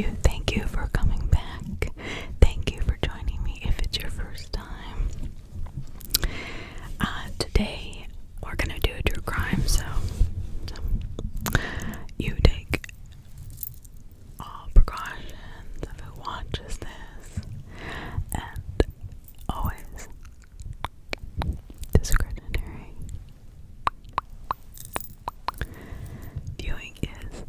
Thank you for coming back. Thank you for joining me if it's your first time. Today we're gonna do a true crime, so you take all precautions of who watches this, and always discretionary viewing is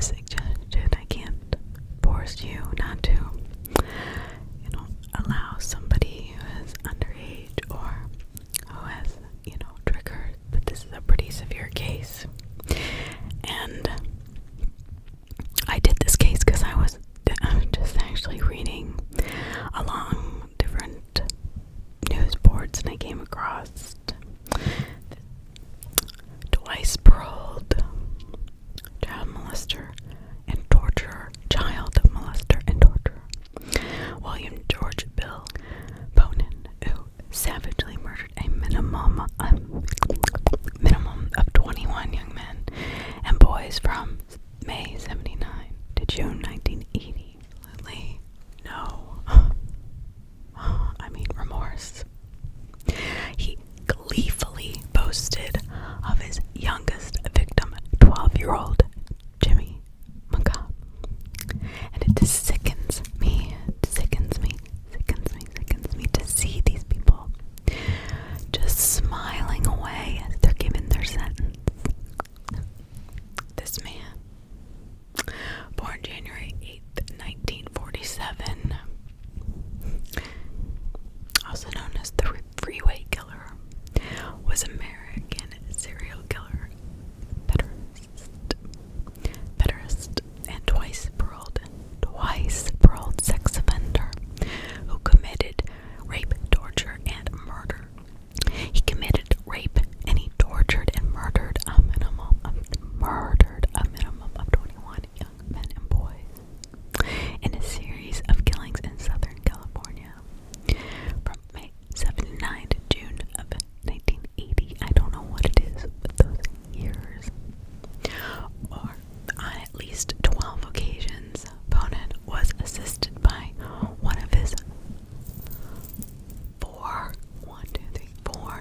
suggested. I can't force you not to, allow somebody who is underage or who has, triggers, but this is a pretty severe case. And I did this case because I was just actually reading along different news boards, and I came across twice-paroled child molester and torturer, William George Bonin, who savagely murdered a minimum of 21 young men and boys from May 79 to June 1980. Absolutely no, remorse. He gleefully boasted of his youngest victim, 12-year-old Jimmy McCobb. And it sickens me to see these people just smiling away as they're given their sentence. This man, born January 8th, 1947, also known as the Freeway Killer, was American serial killer, pederast, and twice-paroled sex offender who committed rape, torture, and murder. He committed rape, and he tortured and murdered a minimum of 21 young men and boys in a series of killings in Southern California from May 79 to June of 1980. I don't know what it is with those years. Or on at least 12 occasions, Bonin was assisted by one of his four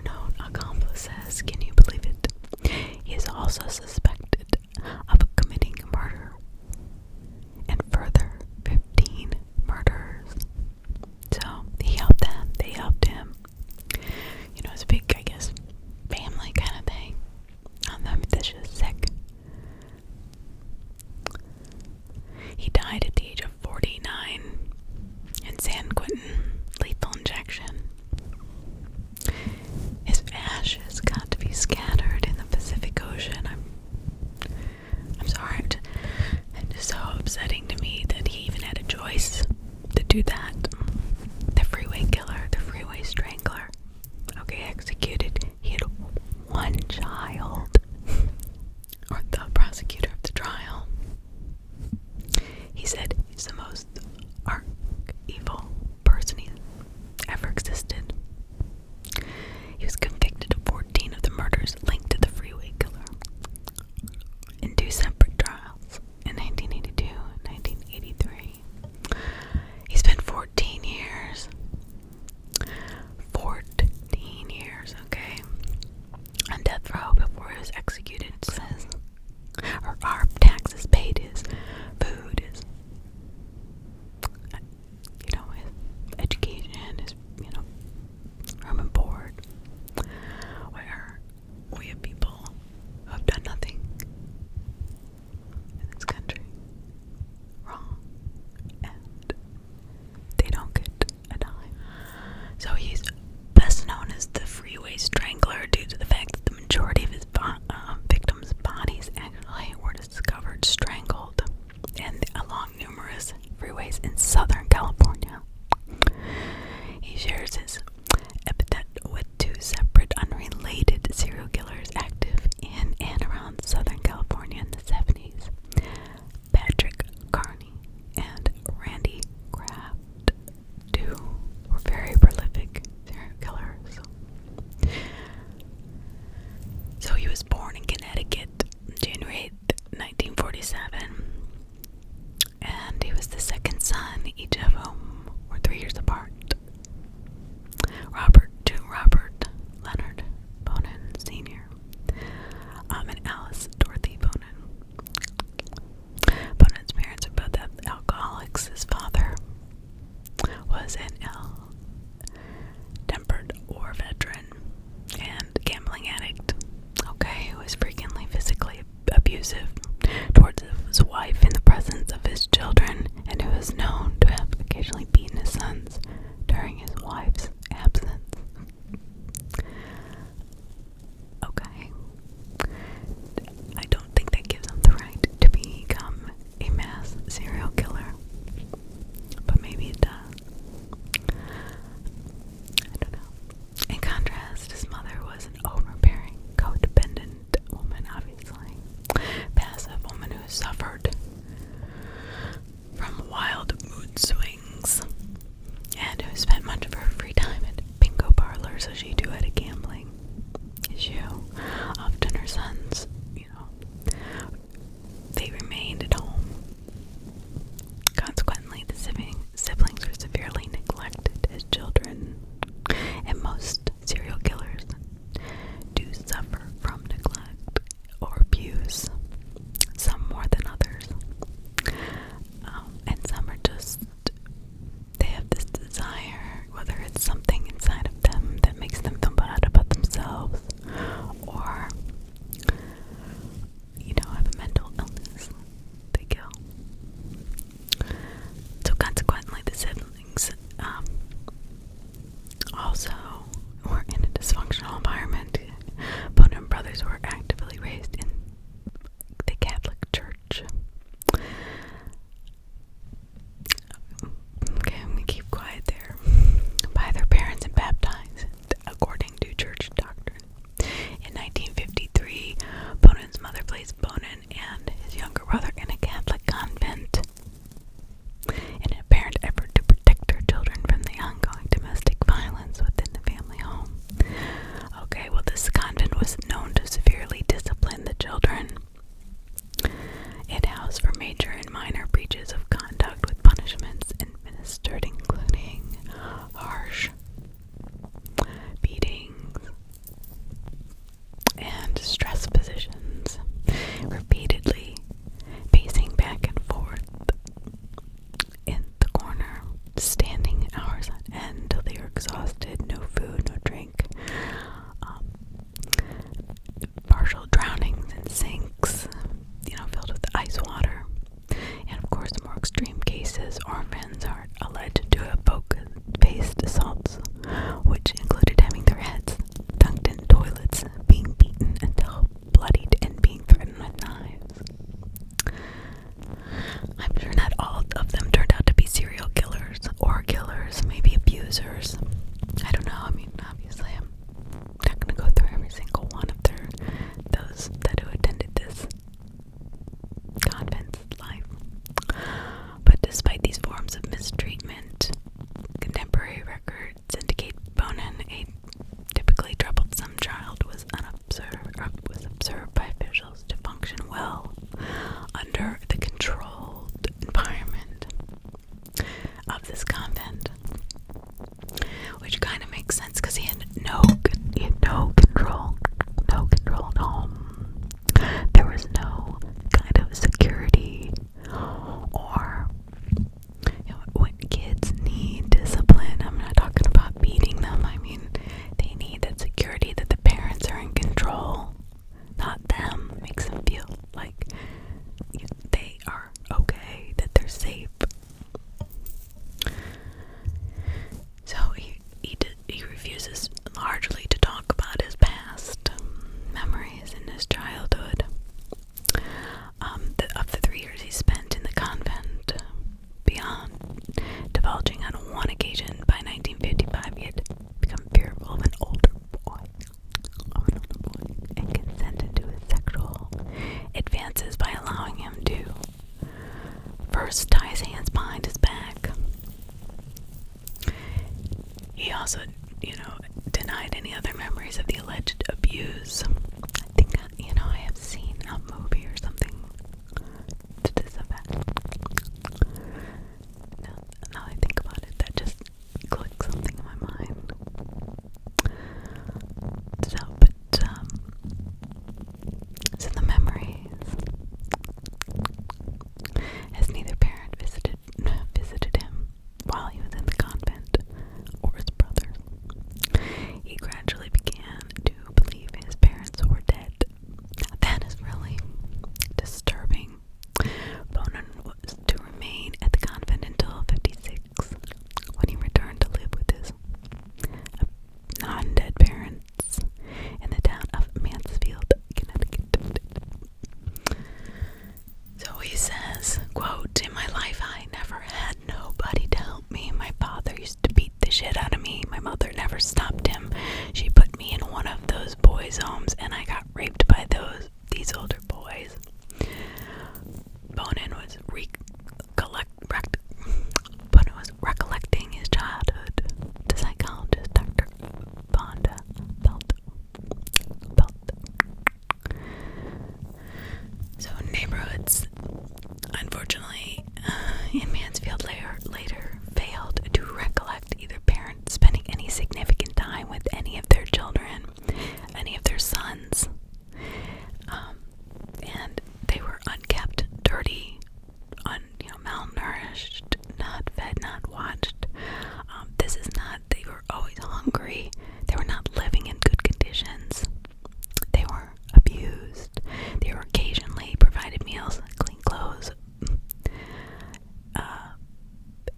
known accomplices. Can you believe it? He is also suspected of committing murder and further 15 murders. So he helped them, they helped him. It's a big, I guess, family kind of thing. That's just sick. He died at the age of 49 in San Quentin, lethal injection. His ashes got to be scattered in the Pacific Ocean. I'm sorry, it's just so upsetting to me that he even had a choice to do that. The Freeway Killer, the Freeway Strangler, executed. He had one child, or the prosecutor of the trial. He said he's the most evil person he ever existed. He was convicted of 14 of the murders linked to the Freeway Killer in 2 separate trials in 1982 and 1983. He spent 14 years, on death row before he was executed. It says, our taxes paid, his food, his education, his room and board, where we have people who have done nothing in this country wrong, and they don't get a dime. So he's best known as the Freeway Strangler due to the fact that the majority of his victims' bodies actually were discovered strangled and along numerous freeways in Southern California. He shares his epithet with 2 separate unrelated serial killers active in and around Southern California in the 70s, Patrick Carney and Randy Kraft. 2 were very prolific serial killers. So he was born in Connecticut, January 8th, orphans are alleged to have faced assaults, which included having their heads dunked in toilets, being beaten until bloodied, and being threatened with knives. I'm sure not all of them turned out to be serial killers or killers, maybe abusers. I don't know. I mean, obviously, I'm not going to go through every single one of those that who attended this convent's life. But despite these forms of mistreatment, contemporary records indicate Bonin, a typically troublesome child, was observed by officials to function well under the controlled environment of this convent, which kind of makes sense because he had no control at home. There was no kind of security, or when kids need discipline, I'm not talking about beating them. I mean, they need that security that the parents are in control, not them. Makes them feel like they are okay, that they're safe. So he refuses largely to talk about his past memories in his childhood. Of the 3 years he spent in the convent, beyond divulging on one occasion by 1955 he had become fearful of an older boy, and consented to his sexual advances by allowing him to first tie his hands behind his back. He also, denied any other memories of the alleged abuse. I think, I have seen a movie or something to this effect. Now I think about it, that just clicked something in my mind. So the memories, as neither parent visited him while he was in the convent, or his brothers, he gradually began to believe his parents were dead. Now that is really disturbing. Bonin was to remain at the convent until 56, when he returned to live with his non-dead parents in the town of Mansfield, Connecticut. So he says, quote, "In my life I never had nobody to help me. My father used to beat the shit out of me. My mother never stopped him. She put me in one of those boys' homes and I got raped by these older boys." Bonin was recollecting his childhood to psychologist Dr. Vonda Belt. So neighborhoods, unfortunately, in Mansfield later failed to recollect either parent spending any significant time with any of their children, any of their sons, and they were unkept, dirty, malnourished, not fed, not watched. They were always hungry. They were not living in good conditions. They were abused. They were occasionally provided meals, clean clothes,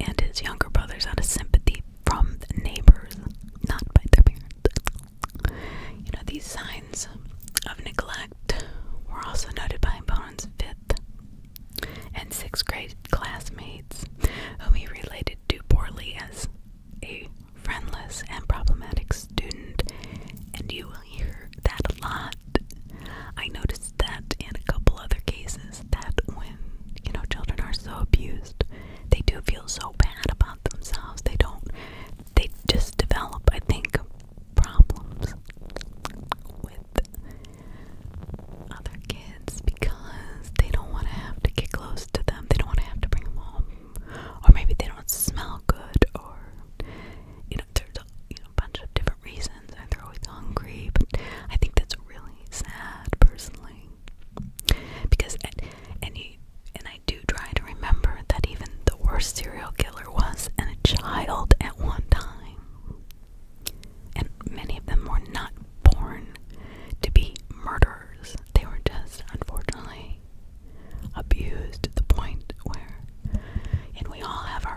and his younger brothers out of sympathy from the neighbors, not by their parents. These signs of neglect were also noted by Bonin's 5th and 6th grade classmates, whom he related to poorly as a friendless and problematic student, and you will hear that a lot. I noticed that in a couple other cases, that when, children are so abused, they do feel so bad about themselves. They just develop, I think, problems with other kids because they don't want to have to get close to them. They don't want to have to bring them home. Or maybe they don't smell good, or, there's a bunch of different reasons, and they're always hungry. But I think that's really sad, personally. Because, and I do try to remember that even the worst serial killer was a child at one time. And many of them were not born to be murderers. They were just, unfortunately, abused to the point where, and we all have our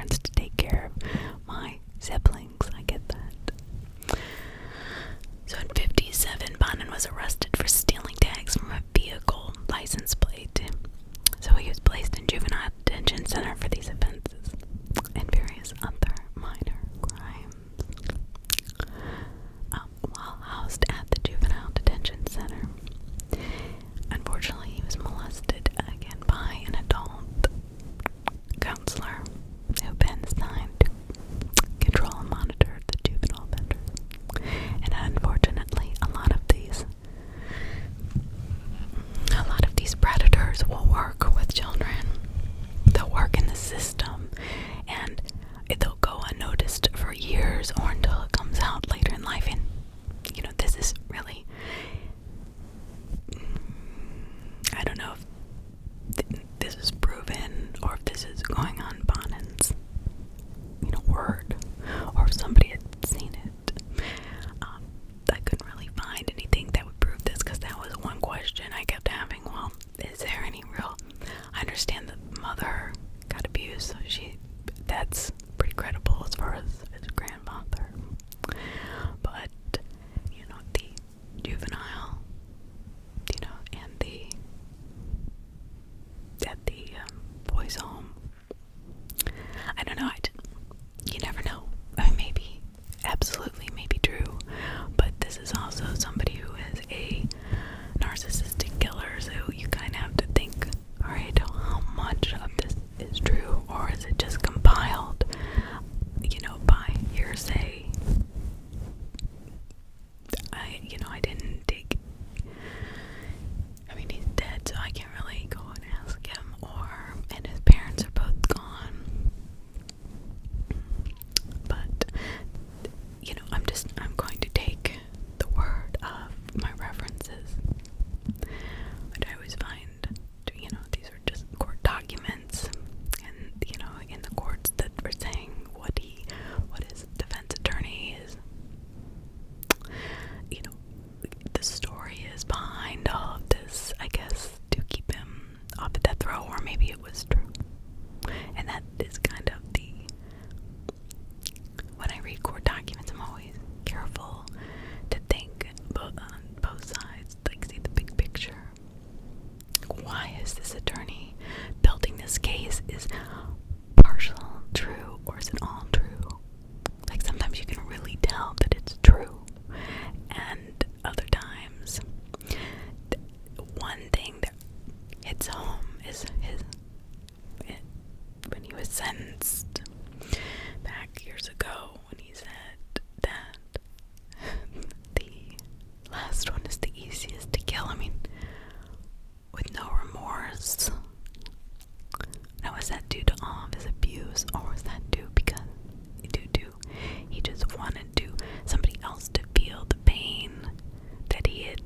parents to take care of my siblings. I get that. So in 1957, Bonin was arrested for stealing tags from a vehicle license plate. So he was placed in juvenile detention center for these offenses and various other minor crimes. While housed at the juvenile detention center, unfortunately he was molested again by an adult counselor who been assigned to control and monitor the juvenile offenders. And unfortunately, a lot of these predators will work with children. They'll work in the system, and they'll go unnoticed for years or until it comes out later in life. And this is really, I don't know if this is proven or if this is going on Bonin's word, or if somebody had seen it. I couldn't really find anything that would prove this, because that was one question I kept having. Well, is there any real, I understand the mother got abused, so that's pretty credible as far as his grandmother, but the juvenile, and at the boys' home, I don't know. You never know. I mean, maybe, absolutely, maybe true. But this is also somebody who is a narcissistic killer, so you kind of have to think, all right, how much of this is true, or is it just compiled, by hearsay? I didn't take. I mean, he's dead, so I can't really go and ask him, and his parents are both gone. But, I'm going to take the word of my references, which I always find, these are just court documents, and, in the courts that were saying what his defense attorney is, the story is behind all of this, I guess, to keep him off the death row, or maybe it was true. And that is kind of when I read court documents, I'm always careful to think on both sides, see the big picture. Why is this attorney building this case? Is partial true, or is it all true? Sometimes you can really tell that it's true, and other times, one thing that hits home is when he was sentenced back years ago, when he said that the last one is the easiest to kill. I mean, with no remorse. Now, was that due to all of his abuse, or was that due because he just wanted somebody else to feel the pain that he had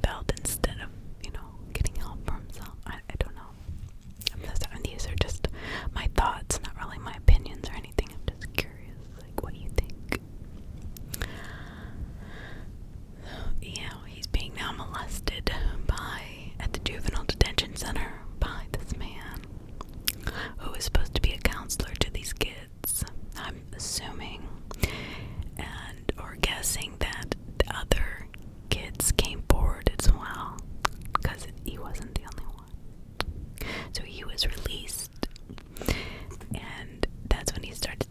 felt, instead of getting help for himself? I don't know. These are just my thoughts, not really my opinions or anything. I'm just curious, what you think. So, he's being now molested at the juvenile detention center by this man who is supposed to be a counselor to these kids. I'm assuming or guessing that the other kids came forward as well, because he wasn't the only one. So he was released, and that's when he started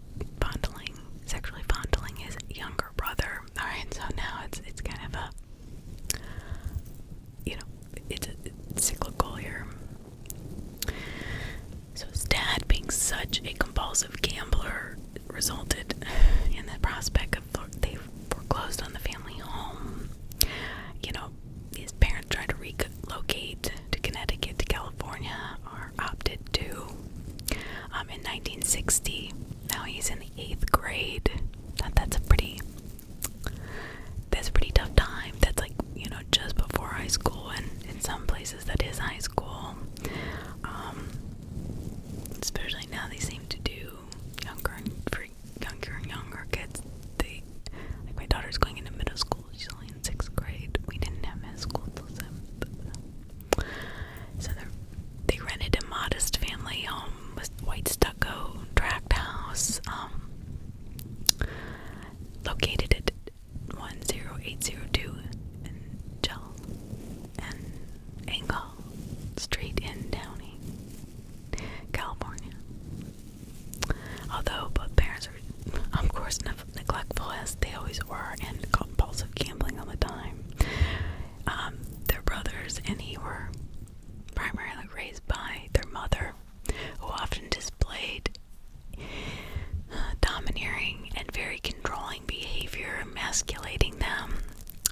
sexually fondling his younger brother. Alright, so now it's kind of a, it's cyclical here. So his dad, being such a compulsive gambler, resulted in the prospect of they foreclosed on the family home. His parents tried to relocate to Connecticut, to California, or opted to. In 1960, now he's in the 8th grade. That's a pretty tough time. That's just before high school, and in some places that is high school. Especially now, they seem to do younger and younger kids. My daughter's going into middle school. She's only in 6th grade. We didn't have middle school until 7th. So they rented a modest family home with white stucco, tract house. boys were into compulsive gambling all the time. Their brothers and he were primarily raised by their mother, who often displayed domineering and very controlling behavior, emasculating them,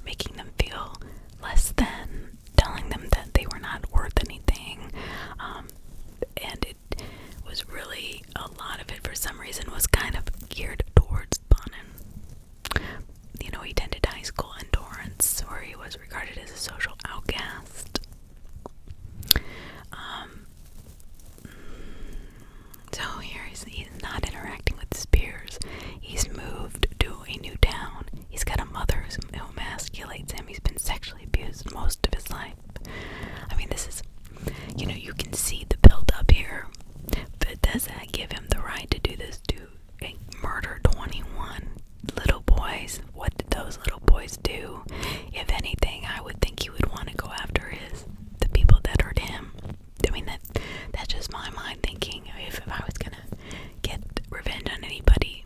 making them feel less than, telling them that they were not worth anything. And it was really, a lot of it for some reason was kind of geared towards Bonin. You know, he attended high school in Torrance, where he was regarded as a social outcast. So here he's not interacting with his peers. He's moved to a new town. He's got a mother who emasculates him. He's been sexually abused most of his life. I mean, this is, you know, you can see the build-up here. But does that give him the right to do this to murder 21 little boys? What did those little boys do? If anything, I would think he would want to go after the people that hurt him. I mean, that's just my mind thinking. If I was gonna get revenge on anybody,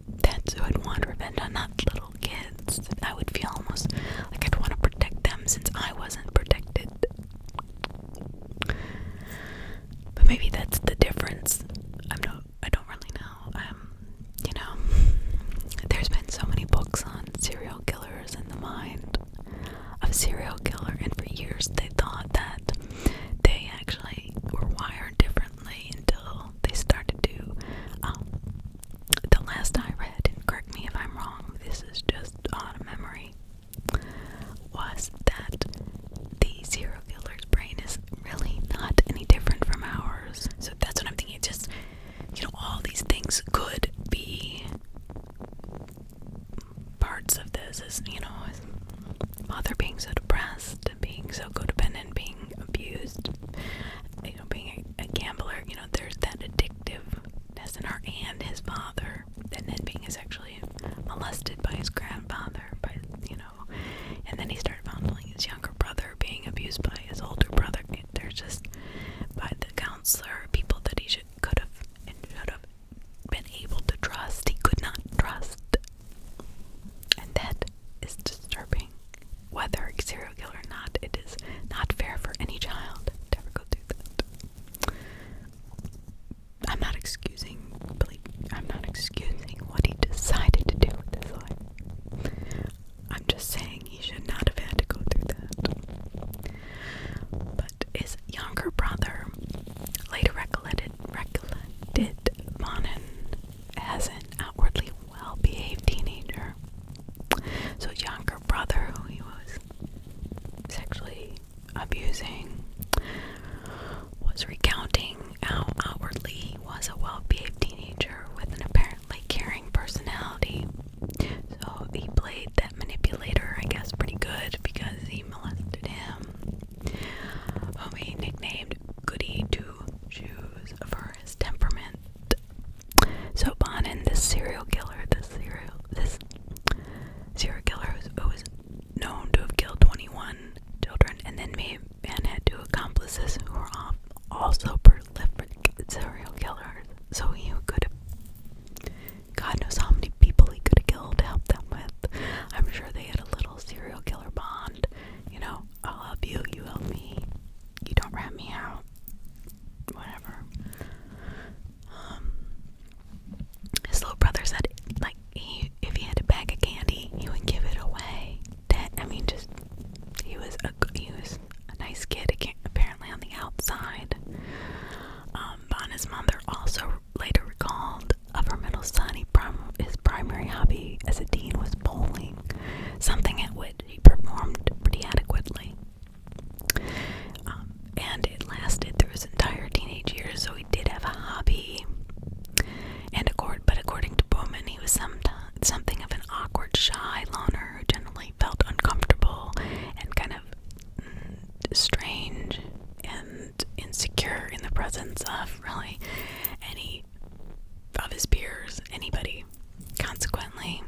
that's who I'd want revenge on, not little kids. I would feel almost like I'd want to protect them since I wasn't protected. But maybe that's the difference. I don't really know. You know, there's been so many books on serial killers and the mind of a serial killer, and for years they thought that they actually were wired differently until they started to, the last I read, and correct me if I'm wrong, this is just on memory, was that the serial killer's brain is really not any different from ours. So that's what I'm thinking. Just, you know, all these things could be parts of this, as, you know, his mother being so depressed, being so codependent, being abused, you know, being a gambler. You know, there's that addictiveness in her, and his father, and then being sexually molested by his grandfather, you know, and then he started fondling his younger brother, being abused by his older brother. There's just, by the counselor, people that he could have and should have been able to trust, he could not trust. And that is disturbing. Whether a serial killer or not, it is not fair for any child to ever go through that. I'm not excusing what he decided to do with his life. I'm just saying he should not have had to go through that. But his younger brother later recollected Bonin as an outwardly well-behaved teenager. So his younger brother, who he was sexually abusing, was recounting how outwardly he was a well-behaved teenager with an apparently caring personality. So he played that manipulator, I guess, pretty good, because he molested him, whom he nicknamed Goody Two-Shoes for his temperament. So Bonin, this serial killer who was known to have killed 21 children, and then had two accomplices who were also prolific serial killers. So he could have, God knows how many people he could have killed to help them with. I'm sure they had a little serial killer bond. You know, I'll help you, you help me. You don't rat me out. Whatever. His little brother said, like, if he had a bag of candy, he would give it away. He was a nice kid, apparently on the outside. Bonin's mother also later recalled of her middle son, his primary hobby as a teen was bowling, something at which he performed pretty adequately. And it lasted through his entire teenage years, so he did have a hobby. But according to Bowman, he was something of an awkward, shy loner who generally felt uncomfortable and kind of strange and insecure in the presence of really any of his peers, anybody. Consequently,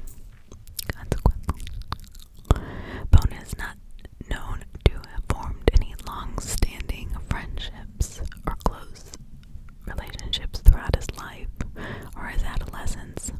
Bonin is not known to have formed any long-standing friendships or close relationships throughout his life or his adolescence.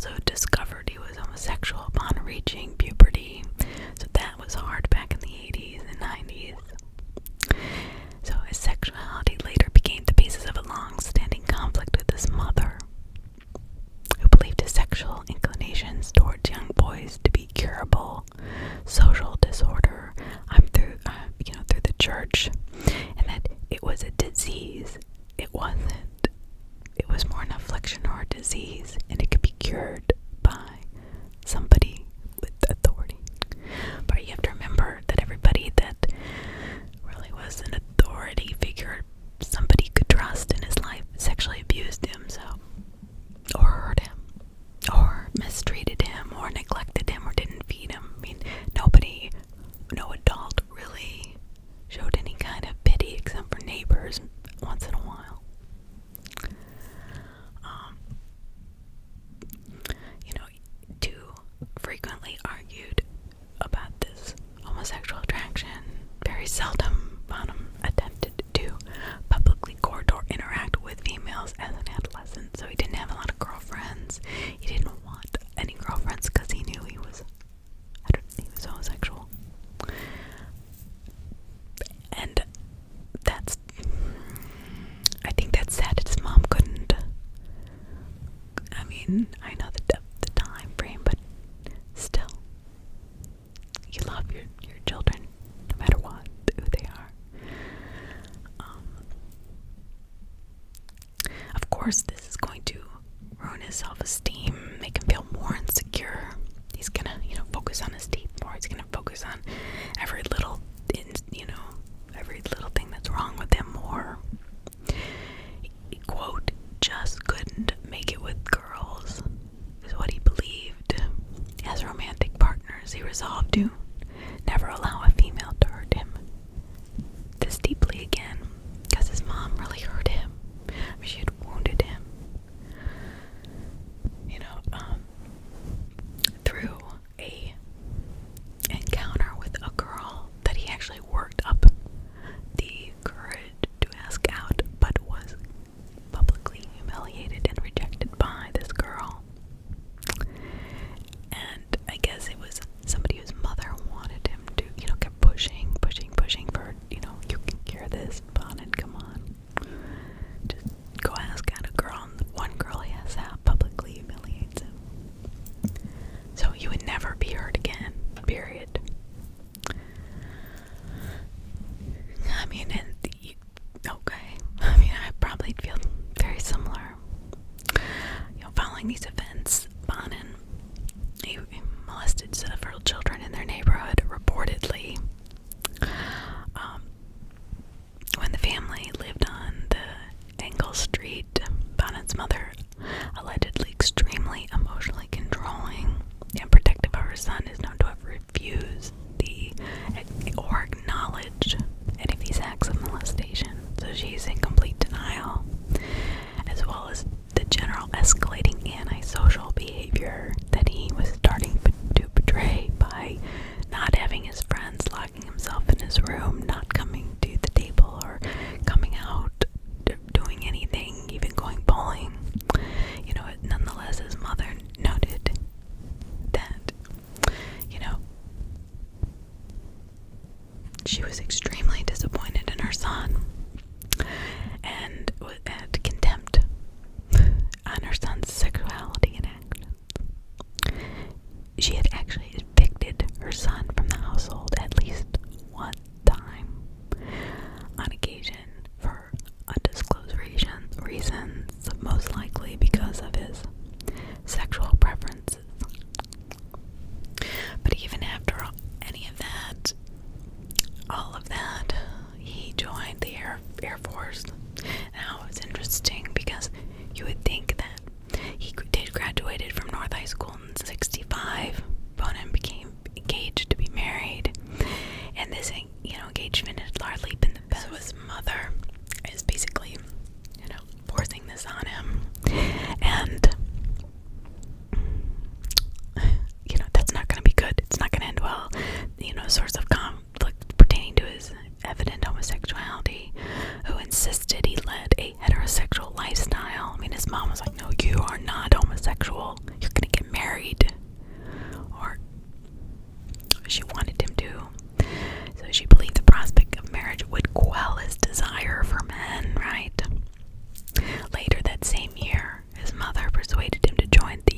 also discovered he was homosexual upon reaching puberty, so that was hard back in the 80s and 90s. So his sexuality later became the basis of a long-standing conflict with his mother, who believed his sexual inclinations towards young boys to be curable social disorder through the church, and that it was a disease. It wasn't. It was more an affliction or a disease, and it could be cured by somebody with authority. But you have to remember that everybody that really was an authority figure, somebody could trust in his life, sexually abused him, or hurt him, or mistreated him, or neglected him, or didn't feed him. I mean, no adult really showed any kind of pity except for neighbors once in a while. Two frequently argued about this homosexual attraction. Very seldom Bonham attempted to publicly court or interact with females as an adolescent, so he didn't have a lot of girlfriends. He didn't want any girlfriends because he knew he was homosexual. And I think that's sad. His mom couldn't. I mean, I know the time frame, but still, you love your children no matter what, who they are. Of course, this is going to ruin his self-esteem, make him feel more insecure. He's gonna, focus on his teeth more. He's gonna focus on every little thing that's wrong with him more. He, quote, just couldn't make it with girls, is what he believed. As romantic partners, he resolved to never allow a female to hurt him this deeply again, because his mom really hurt him. I mean, she had wounded him. Through a encounter with a girl that he actually worked up the courage to ask out, but was publicly humiliated and rejected by this girl. And I guess it was somebody whose mother wanted him to, kept pushing for, you can cure this, Bonin, come on. Just go ask out a girl, and the one girl he asks out publicly humiliates him. So you would never be hurt again, period. I mean, I probably feel very similar. Following these events, Bonin, he molested several children in their neighborhood, reportedly. When the family lived on the Engle Street, Bonin's mother, allegedly extremely emotionally controlling and protective of her son, is known to have refused or acknowledged any of these acts of molestation. So she's in complete denial, as well as the general escalating antisocial behavior that he was starting to portray by not having his friends, locking himself in his room, not coming to the table or coming out, doing anything, even going bowling.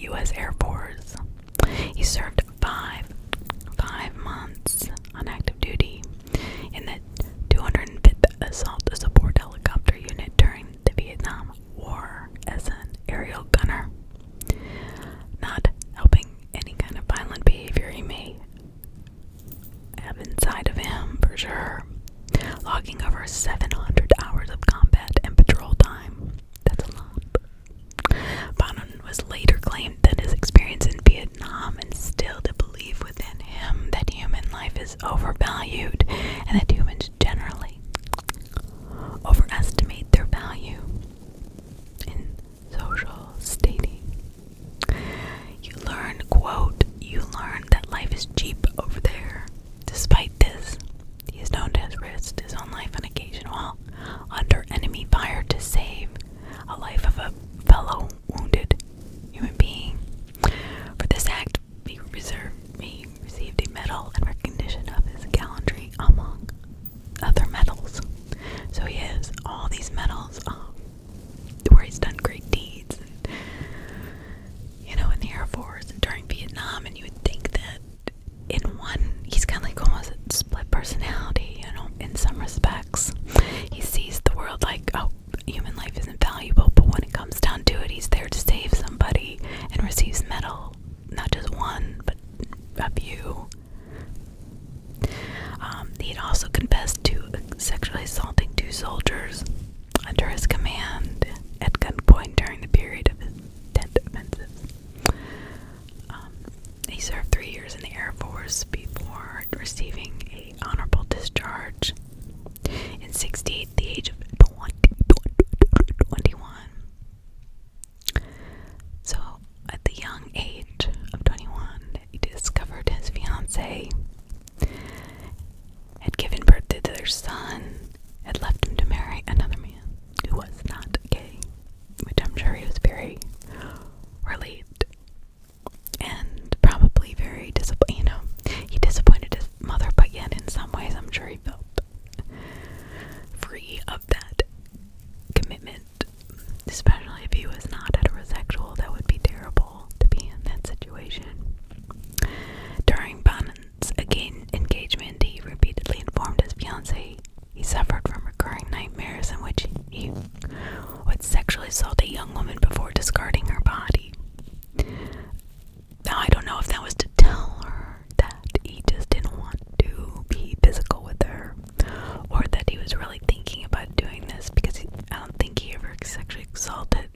U.S. Air Force. He served five months on active duty in the 205th Assault Support Helicopter Unit during the Vietnam War as an aerial gunner, not helping any kind of violent behavior he may have inside of him, for sure. Logging over 700 hours of combat and patrol time. That's a lot. Bonin was later claimed that his experience in Vietnam instilled a belief within him that human life is overvalued and that humans generally overestimate their value in social stating. You learn, quote, you learn that life is cheap over there. Despite this, he is known to have risked his own life on occasion while under enemy fire to save a life of a fellow wounded human being. For this act, he received a medal in recognition of his gallantry, among other medals. So he has all these medals where he's done great deeds, and, in the Air Force during Vietnam, and you would think that in one, he's kind of like almost a split personality, in some respects. He sees the world like, oh, human life isn't valuable, but when it comes down to it, he's there to save somebody and receives medal, not just one, but a few. He had also confessed to sexually assaulting 2 soldiers under his command at gunpoint during the period of his tent offensives. He served 3 years in the Air Force before receiving a honorable discharge in '68 at the age of 21. So, at the young age of 21, he discovered his fiancée had given birth to their son, had left him to marry another man who was not gay, which I'm sure he was very relieved and probably very disappointed. He disappointed his mother, but yet in some ways I'm sure he felt free of that commitment, especially if he was not heterosexual. That would be terrible to be in that situation. During Bonin's engagement, he repeatedly informed his fiancée he suffered from recurring nightmares in which he would sexually assault a young woman before discarding her body. Now, I don't know if that was to tell her that he just didn't want to be physical with her, or that he was really thinking about doing this, because I don't think he ever sexually assaulted,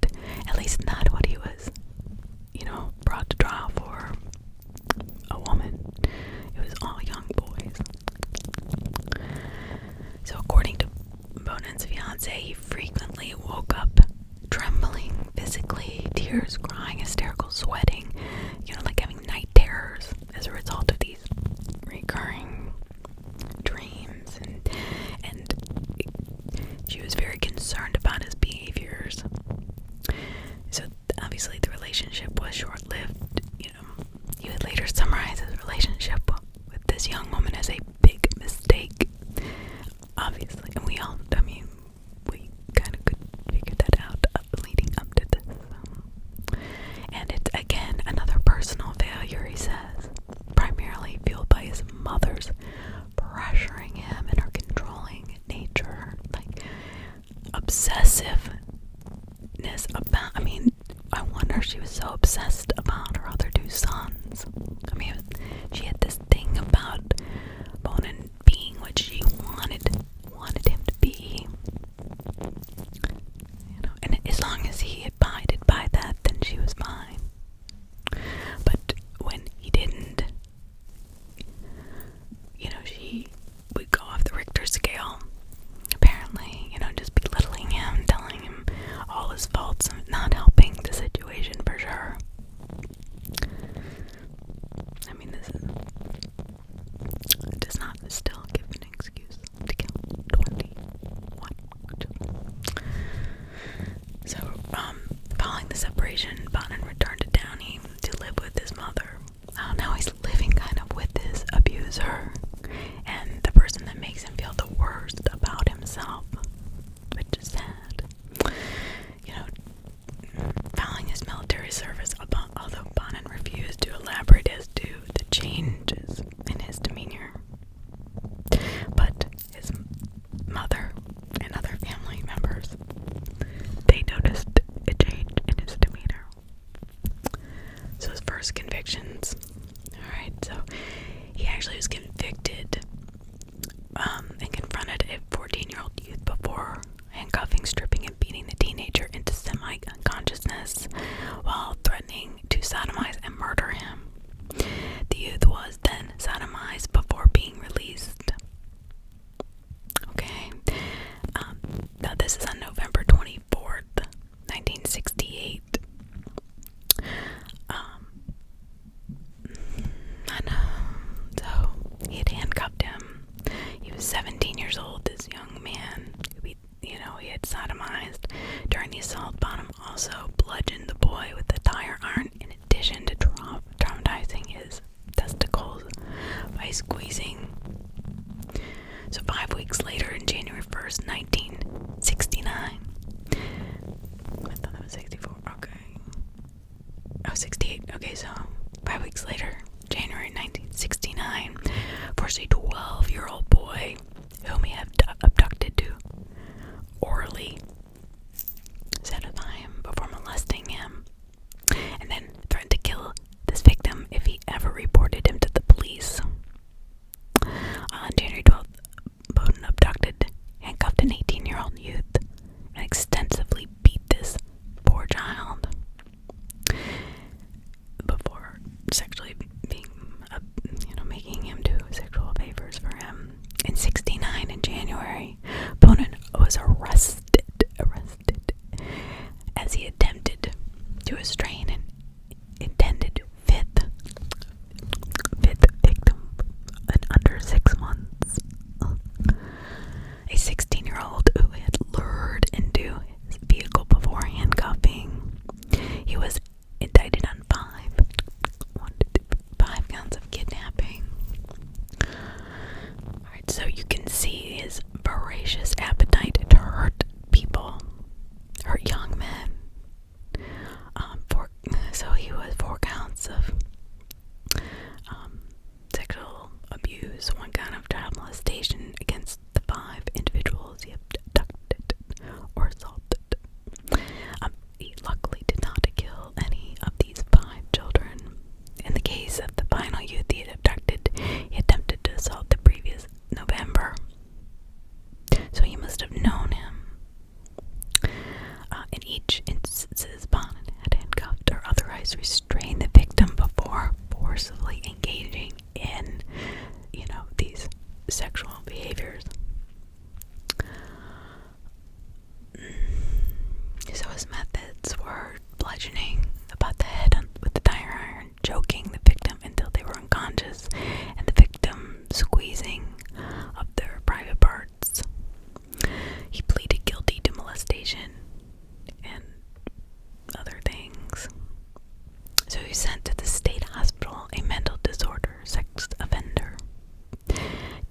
at least not what he was, brought to trial for, a woman. It was all young boys. So according to Bonin's fiancée, he frequently woke up trembling physically, tears, crying, hysterical, sweating, like having night terrors as a result of these recurring dreams, and she was very concerned about his behaviors. So obviously the relationship was short-lived. He would later summarize his relationship with this young woman as a big mistake, obviously, and we kind of could figure that out leading up to this. And it's, again, another personal failure, he says, primarily fueled by his mother's pressuring him and her controlling nature, like obsessiveness about, I wonder if she was so obsessed about her other 2 sons. She had this thing about Bonin being what she wanted him to be. And as long as he abided by that, then she was fine. But when he didn't, she would go off the Richter scale, apparently, just belittling him, telling him all his faults, and not helping the situation, for sure. numerous convictions. Alright, so he actually was convicted and confronted a 14-year-old youth before handcuffing, stripping, and beating the teenager into semi-unconsciousness while threatening to sodomize and murder him. The youth was then sodomized before being released. Okay. Now this is on November 24th, 1968. So he had handcuffed him. He was 17 years old, this young man who he had sodomized. During the assault, Bonin also bludgeoned the boy with a tire iron in addition to traumatizing his testicles by squeezing. So 5 weeks later, in January 1st, 1969. I thought that was 64. Okay. Oh, 68. Okay, so 5 weeks later, January 1969, forced a 12-year-old boy whom he had abducted to orally satisfy him before molesting him, and then threatened to kill this victim if he ever reported him to the police. On January 12th, Bonin abducted, handcuffed an 18-year-old youth, and extensively beat this poor child before sexually being, making him do sexual favors for him. In 69, in January, Bonin was arrested as he attempted to restrain an intended fifth victim under 6 months. A 16-year-old who had lured into his vehicle before handcuffing. He was indicted on 5 counts of kidnapping. Alright, so you can see his voracious appetite to hurt people, hurt young men. So he was 4 counts of sexual abuse, 1 count of child molestation against the 5 individuals he abducted or assaulted. He luckily did not kill any of these 5 children. In the case of the final youth he had abducted, he attempted to assault the previous November. So he must have known him. In each instance, Bonin had handcuffed or otherwise restrained the victim before forcibly engaging in, these sexual behaviors. So his methods were bludgeoning about the head with the tire iron, choking the victim until they were unconscious, and the victim squeezing of their private parts. He pleaded guilty to molestation and other things. So he was sent to the state hospital, a mental disorder sex offender,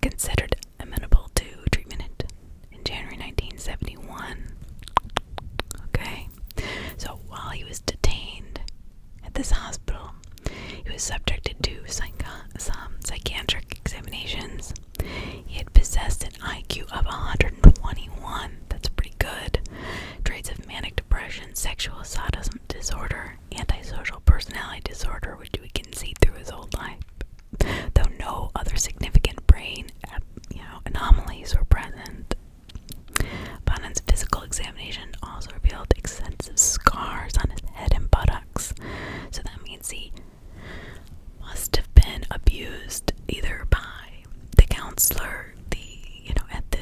considered amenable to treatment in January 1971. Okay, so while he was detained at this hospital, he was subjected to some psychiatric examinations. He had possessed an IQ of 121. That's pretty good. Traits of manic depression, sexual sadism disorder, antisocial personality disorder, which we can see through his whole life, though no other significant brain anomalies were present. Bonin's physical examination also revealed extensive scars on his head and buttocks, so that means he must have been abused either by the counselor, at the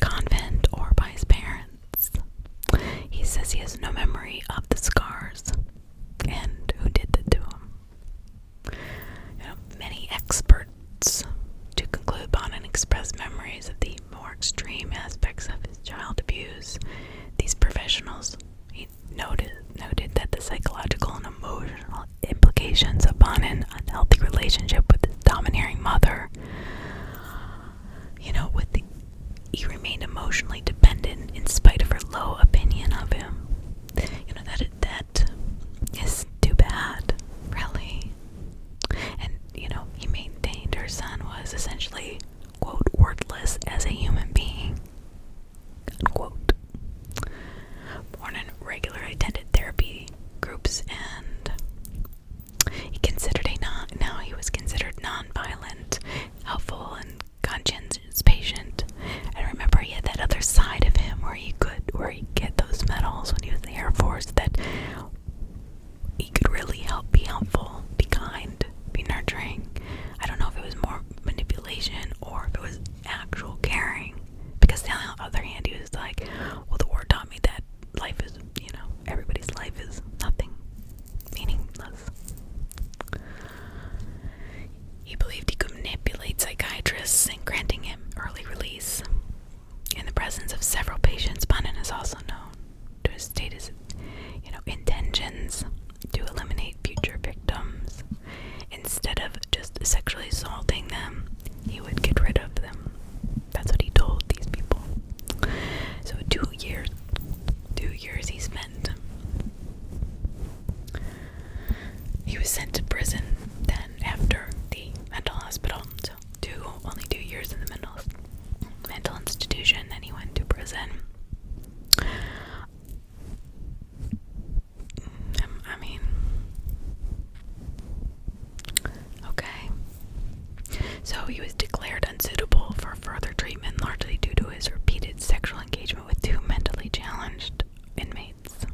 convent, or by his parents. He says he has no memory of the scars and who did that to him. Many experts, to conclude, Bonin expressed memories of the more extreme aspects of his child abuse. These professionals, he noted that the psychological and emotional implications of Bonin's unhealthy relationship with his domineering mother, he remained emotionally dependent in spite of her low opinion of him. That is too bad, really. And, he maintained her son was essentially, quote, worthless as a human being, unquote. Bonin regularly attended therapy groups and was sent to prison then after the mental hospital. So only 2 years in the mental institution. Then he went to prison. I mean, okay. So he was declared unsuitable for further treatment, largely due to his repeated sexual engagement with 2 mentally challenged inmates.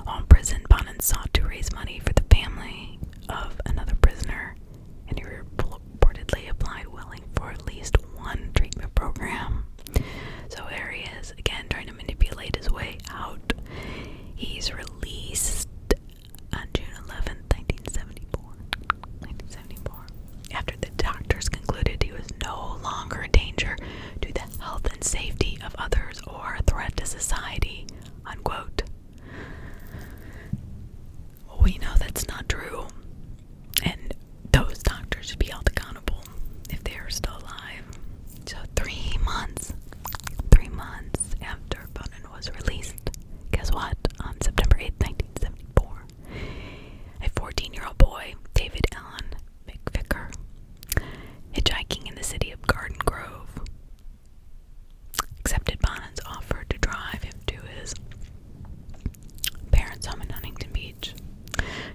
While in prison, Bonin sought to raise money for the family of another prisoner, and he reportedly applied willing for at least one treatment program. So there he is, again, trying to manipulate his way out. He's released on June 11th, 1974, after the doctors concluded he was no longer a danger to the health and safety of others or a threat to society, unquote. We know that's not true, and those doctors should be held accountable if they are still alive. So 3 months after Bonin was released, guess what? On September 8th, 1974, a 14-year-old boy, David Allen McVicker, hitchhiking in the city of Garden Grove, accepted Bonin's offer to drive him to his parents' home in Huntington Beach.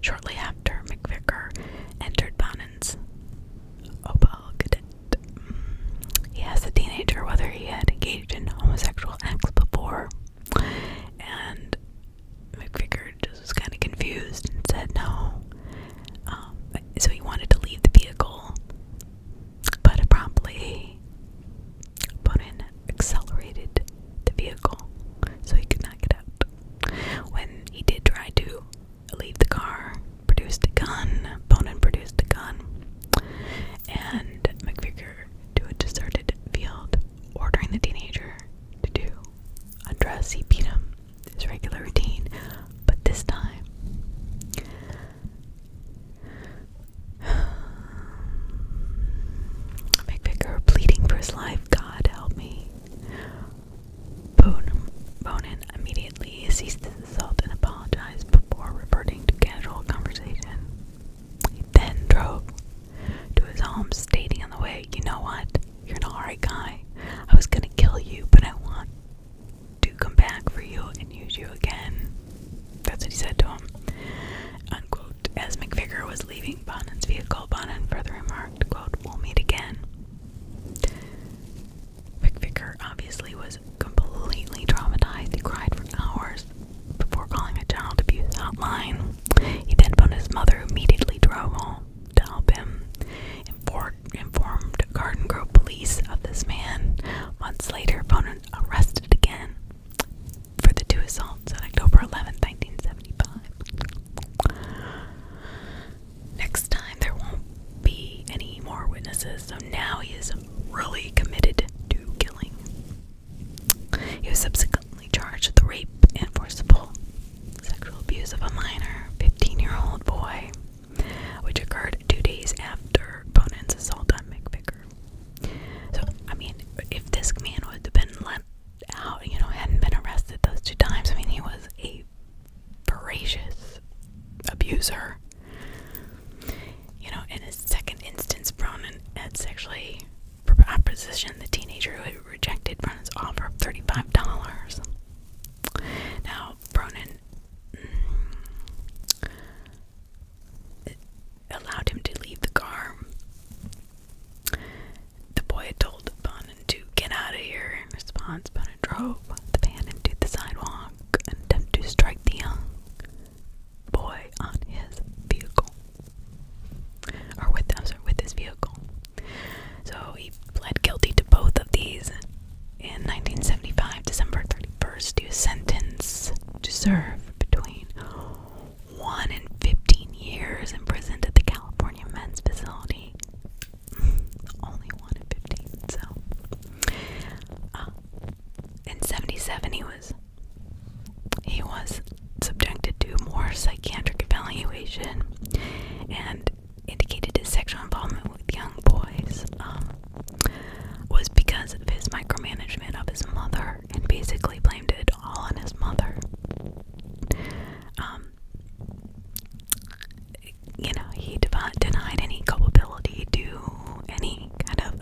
Shortly after, McVicker entered Bonin's Opel Cadet. He asked the teenager whether he had engaged in homosexual acts before, and McVicker just was kind of confused and said no. So he wanted to leave the vehicle, but promptly Bonin accelerated the vehicle so he could not get out. When he did try to leave the car, Bonin produced a gun, and McVicker to a deserted field, ordering the teenager to do undress. He beat him, his regular routine, but this time McVicker pleading for his life. God help me. Bonin immediately ceased his assault and apologized before reverting to casual conversation. He then drove to his home, stating on the way, "You know what? You're an alright guy. I was gonna kill you, but I want to come back for you and use you again." That's what he said to him, unquote. As McVicker was leaving Bonin's vehicle, Bonin further remarked, quote, "We'll meet again." McVicker obviously was completely traumatized. He cried for hours before calling a child abuse hotline. He then phoned his mother, who immediately drove home to help him. Informed Garden Grove police of this man. Months later, Bonin arrested again for the 2 assaults on October 11th, 1975. Next time, there won't be any more witnesses, so now he is really committed to killing. He was subsequently charged with rape and forcible sexual abuse of a minor 15-year-old boy, which occurred 2 days after Bonin's assault on McVicker. So, I mean, if this man would have been let out, hadn't been arrested those 2 times, I mean, he was a voracious abuser. In his second instance, Bonin had sexually propositioned the teenager who had rejected Bonin's offer of $35. Now, Bonin allowed him to leave the car. The boy had told Bonin to get out of here. In response, Bonin drove the van into the sidewalk and attempted to strike the young boy on his vehicle. With his vehicle. So he pled guilty to both of these. In 1975, December 31st, he was sentenced to serve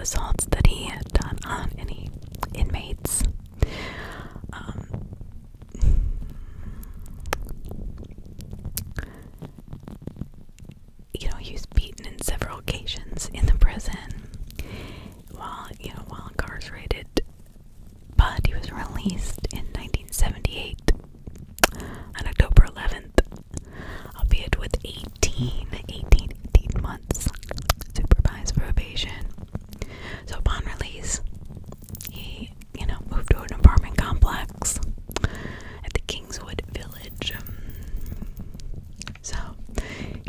assaults that he had done on any inmates. He was beaten in several occasions in the prison while incarcerated, but he was released in 1978 on October 11th, albeit with 18 months supervised probation. So upon release, he, moved to an apartment complex at the Kingswood Village.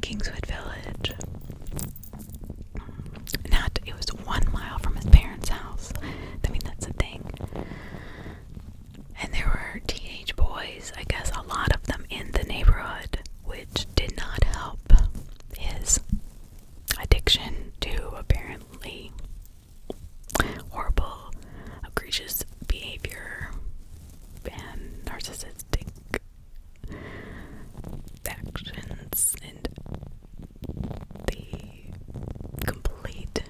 Kingswood Village. It was 1 mile from his parents' house. I mean, that's the thing. And there were teenage boys, I guess a lot of them in the neighborhood, which did not help his addiction to apparently horrible, egregious behavior and narcissistic actions and the complete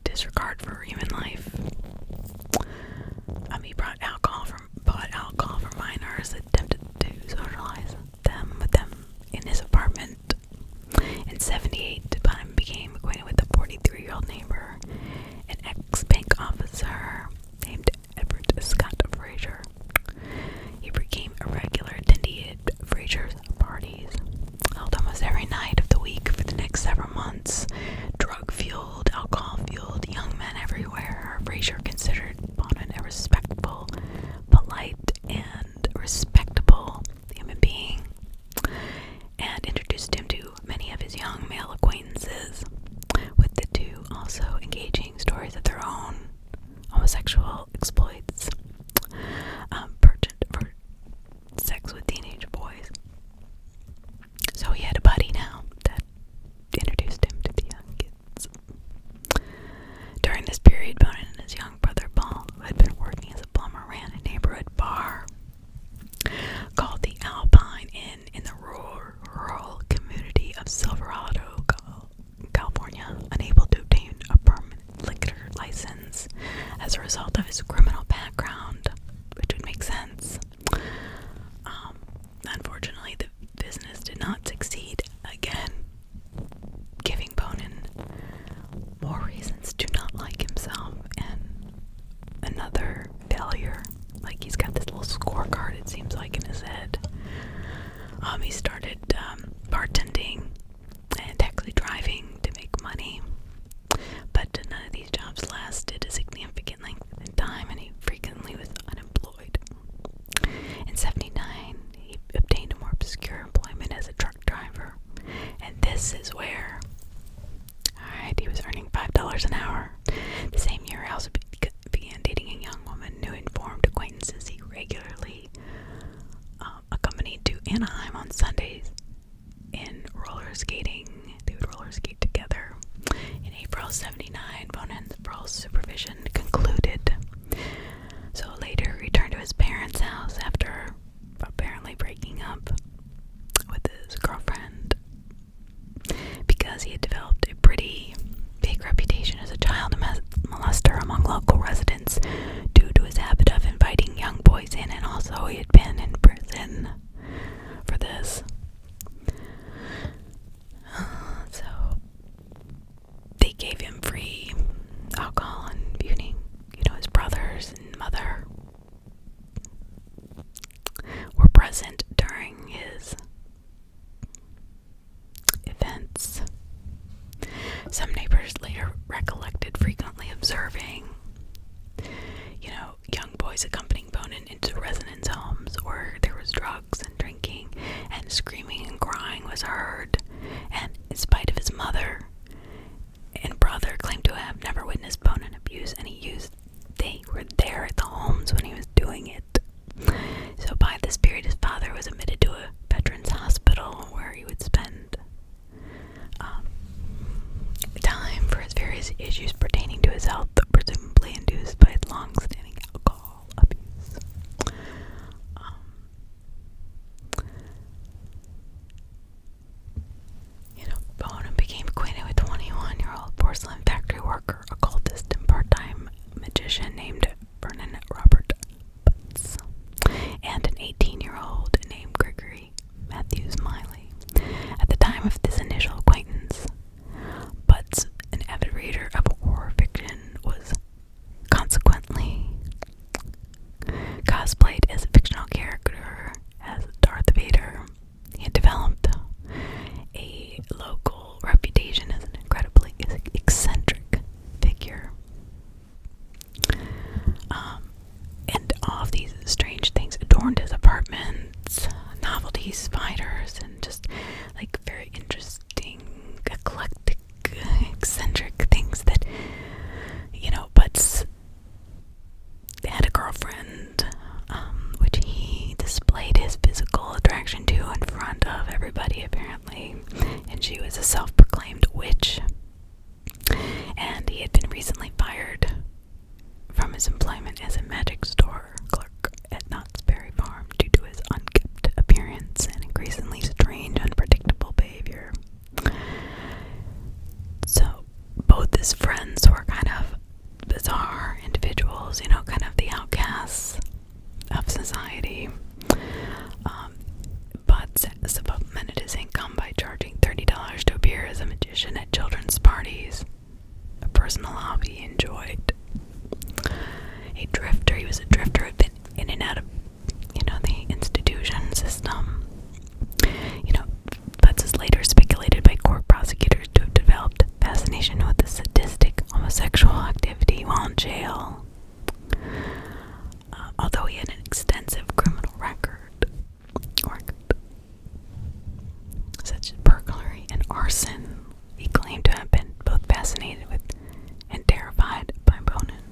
disregard for human life. He bought alcohol from minors, attempted to socialize with them in his apartment. In 1978, Bonin became acquainted with a 43-year-old neighbor, an ex-bank officer named Edward Scott Frazier. He became a regular attendee at Frazier's parties, held almost every night of the week for the next several months. Drug-fueled, alcohol-fueled young men everywhere. Frazier considered Bonin a respectable, polite, and respectable human being, and introduced him to many of his young male acquaintances, with the two also engaging stories of their own homosexual exploits, for sex with teenage boys. So he had a buddy now that introduced him to the young kids. During this period, Bonin and his young brother Paul, who had been working as a plumber, ran a neighborhood bar called the Alpine Inn in the rural community of Silverado, California, unable to obtain a permanent liquor license as a result of his criminal background, which would make sense. Unfortunately, the business did not succeed again, giving Bonin more reasons to not like himself and another failure. Like, he's got this little scorecard, it seems like, in his head. He started bartending and taxi driving to make money, but none of these jobs lasted a significant length of time, and he frequently was unemployed. In 1979, he obtained a more obscure employment as a truck driver, and this is where, he was earning $5 an hour. The same year, he also began dating a young woman who informed acquaintances he regularly accompanied to Anaheim on Sundays in roller skating. They would roller skate together. In April 1979, Bonin's parole supervision concluded. So later he returned to his parents' house after apparently breaking up with his girlfriend because he had developed a pretty big reputation as a child molester among local residents due to his habit of inviting young boys in, and also he had been in prison for this. So they gave him free alcohol and evening. His brothers and mother were present during his events. Some neighbors later recollected frequently observing, young boys accompanying Bonin into residents' homes where there was drugs and drinking, and screaming and crying was heard. And in spite of his mother and brother claimed to have never witnessed Bonin abuse any youth, they were there at the homes when he was doing it. So by this period, his father was admitted to a veterans hospital where he would spend time for his various issues pertaining to his health, presumably induced by his long-standing alcohol abuse. Bonin became acquainted with 21-year-old porcelain factory worker, occultist, and part with this initial acquaintance, but an avid reader of horror fiction, was consequently cosplayed as a fictional character as Darth Vader. He had developed a local reputation as an incredibly eccentric figure. And all of these strange things adorned his apartments, novelties, spiders, and just like very interesting, eclectic, eccentric things that, Butts had a girlfriend, which he displayed his physical attraction to in front of everybody, apparently, and she was a self-proclaimed witch, and he had been recently fired from his employment as a magic store clerk at Knott's Berry Farm due to his unkempt appearance and increasingly strange, unpredictable behavior. So, both his friends were kind of bizarre individuals, kind of the outcasts of society. But supplemented his income by charging $30 to appear as a magician at children's parties, a personal hobby he enjoyed. He was a drifter, had been in and out of, the institution system. Butts is later speculated by court prosecutors to have developed fascination with the sadistic homosexual activity while in jail. Although he had an extensive criminal record, such as burglary and arson, he claimed to have been both fascinated with and terrified by Bonin,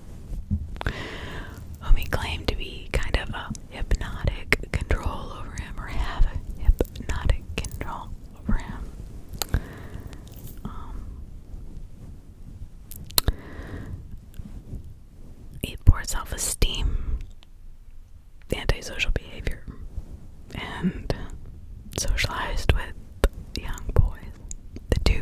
whom he claimed to be kind of a hypnotic control over him, or have a hypnotic control over him. He had poor self-esteem, antisocial behavior, and socialized with young boys. The two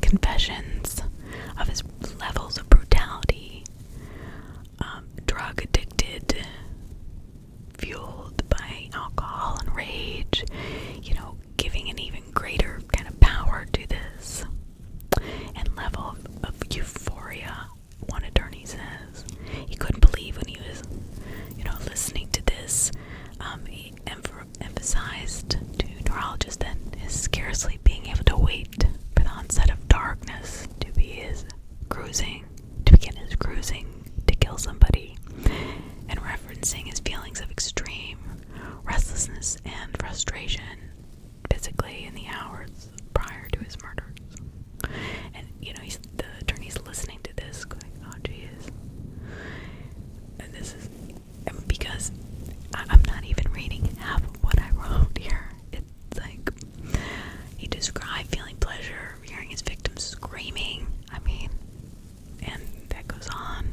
confessions of his levels of brutality, drug addicted, fueled by alcohol and rage, giving an even greater kind of power to this, and level of euphoria. One attorney says he couldn't believe when he was, listening to this. He emphasized to neurologists that his scarcely being able to wait for the onset of darkness to begin his cruising to kill somebody, and referencing his feelings of extreme restlessness and frustration physically in the hours prior to his murders. And the attorney's listening to this going, oh geez. And this is because I'm not even reading half of what I wrote here. It's like he described feeling pleasure hearing his victims screaming. And that goes on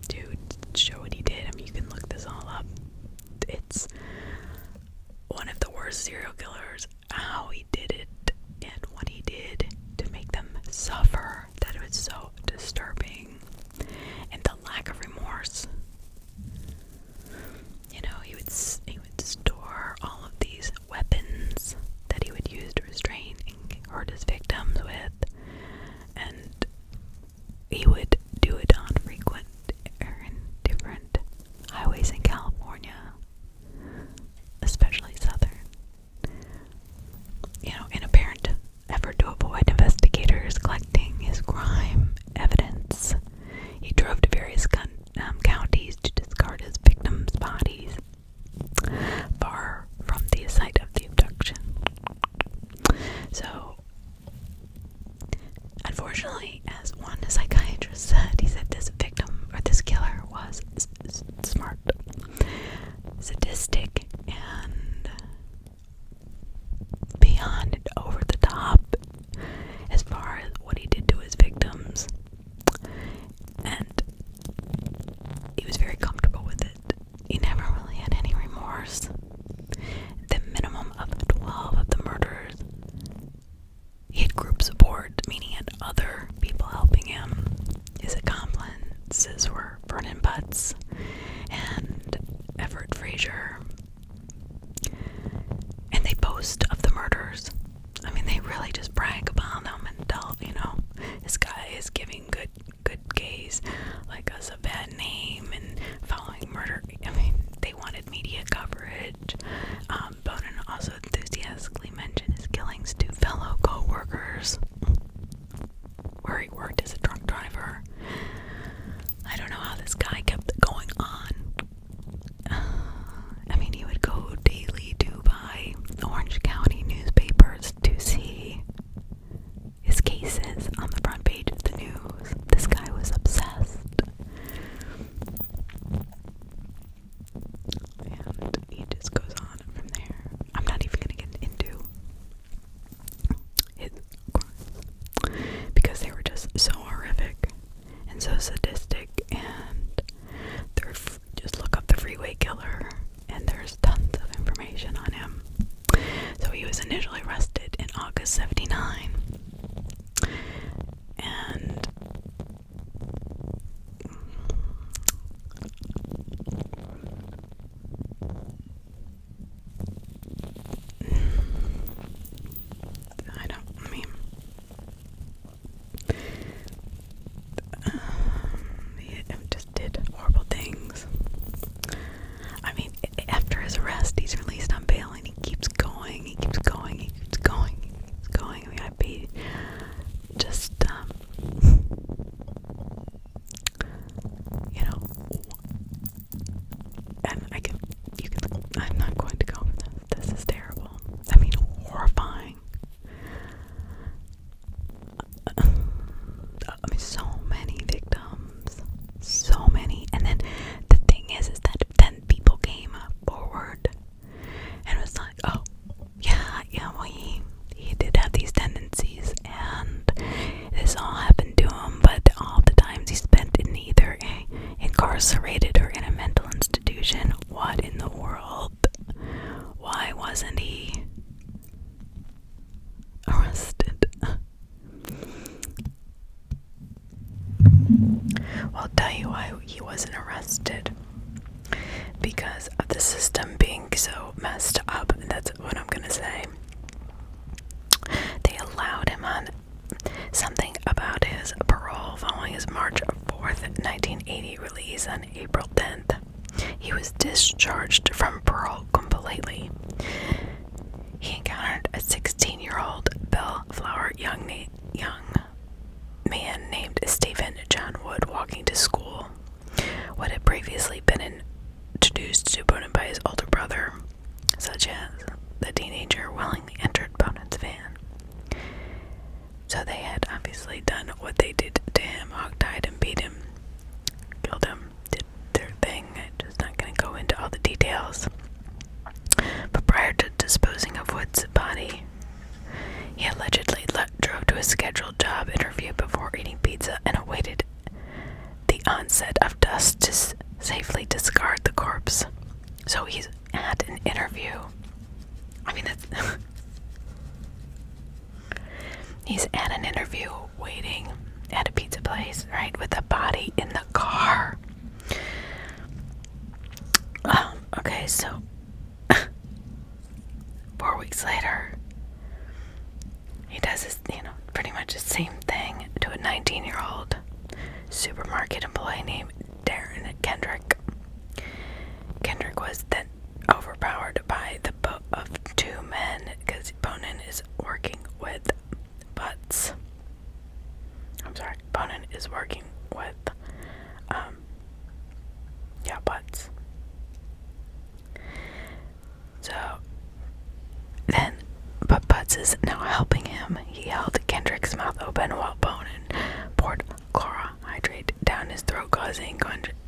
to show what he did. You can look this all up. It's one of the worst serial killers, how he did it and what he did to make them suffer, that it was so disturbing. And the lack of remorse. He would store all of these weapons that he would use to restrain and hurt his victims with, and he would do it on frequent or in different highways in California, especially southern. In apparent effort to avoid investigators collecting his crime evidence, he drove to various counties to discard his victims' bodies far from the site of the abduction. So, unfortunately, as one psychiatrist said, he said this victim, or this killer, was smart, sadistic, and beyond over the top as far as what he did to his victims. And he was very comfortable with it. He never really had any remorse. The minimum of 12 of the murders, he had group support, meaning he had other people helping him. His accomplices were Vernon Butts and Everett Frazier. And they boast of the murders. They really just brag about them and tell, this guy is giving good gaze, like us a bad name and following murder. They wanted media coverage. Bonin also enthusiastically mentioned his killings to fellow co-workers where he worked as a truck driver. I don't know how this guy kept going on. He would go daily to buy Orange County newspapers to see his cases on the front page of the news. This guy was obsessed. And he just goes on from there. I'm not even going to get into his crimes because they were just so horrific and so sadistic. And just look up the Freeway Killer, and there's tons of information on him. So he was initially arrested in August 79, and tell you why he wasn't arrested. Because of the system being so messed up, that's what I'm gonna say. They allowed him on something about his parole following his March 4th, 1980 release on April 10th. He was discharged from parole completely. He encountered a 16-year-old bellflower young man named Stephen John Wood walking to school. Wood had previously been introduced to Bonin by his older brother, such as the teenager willingly entered Bonin's van. So they had obviously done what they did to him, hog-tied him, beat him, killed him, did their thing. I'm just not going to go into all the details. But prior to disposing of Wood's body, he allegedly drove to a scheduled job interview before eating pizza and awaited the onset of dusk to safely discard the corpse. So he's at an interview. I mean, that's... He's at an interview waiting at a pizza place, right, with a body in the car. Okay, so 4 weeks later, he does this, pretty much the same thing to a 19-year-old supermarket employee named Darren Kendrick. Kendrick was then overpowered by the boat of two men because Bonin is working with butts. Bonin is working with, butts. So, but Butts is now helping him. He held Kendrick's mouth open while Bonin poured chlorohydrate down his throat, causing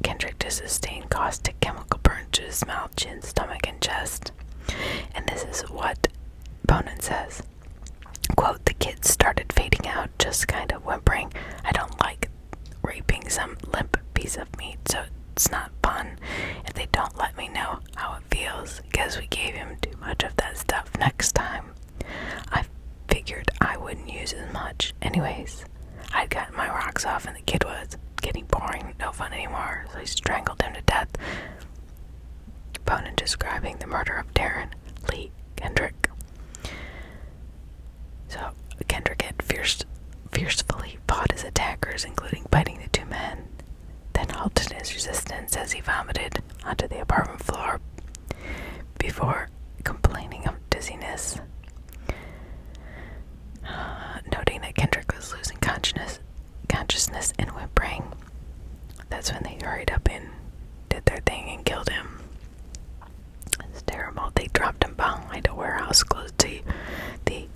Kendrick to sustain caustic chemical burns to his mouth, chin, stomach, and chest. And this is what Bonin says. Quote, "The kids started fading out, just kind of whimpering. I don't like raping some limp piece of meat, so it's not fun if they don't let me know how it feels. Guess we gave him too much of that stuff next time. I figured I wouldn't use as much. Anyways, I'd gotten my rocks off and the kid was getting boring, no fun anymore, so he strangled him to death." Bonin describing the murder of Darren Lee Kendrick. So Kendrick had fiercely fought his attackers, including biting the two men, then halted his resistance as he vomited onto the apartment floor before complaining of dizziness. Noting that Kendrick was losing consciousness and whimpering, that's when they hurried up and did their thing and killed him. It's terrible. They dropped him behind a warehouse close to the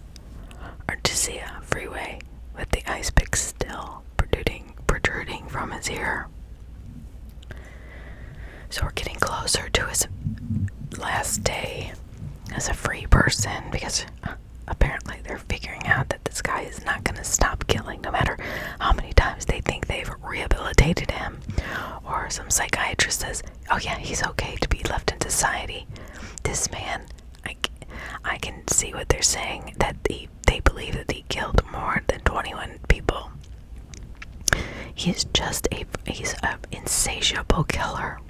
Artesia Freeway, with the ice pick still protruding from his ear. So we're getting closer to his last day as a free person, because apparently they're figuring out that this guy is not going to stop killing, no matter how many times they think they've rehabilitated him, or some psychiatrist says, oh yeah, he's okay to be left in society. This man, I can see what they're saying, that they believe that he killed more than 21 people. He's an insatiable killer.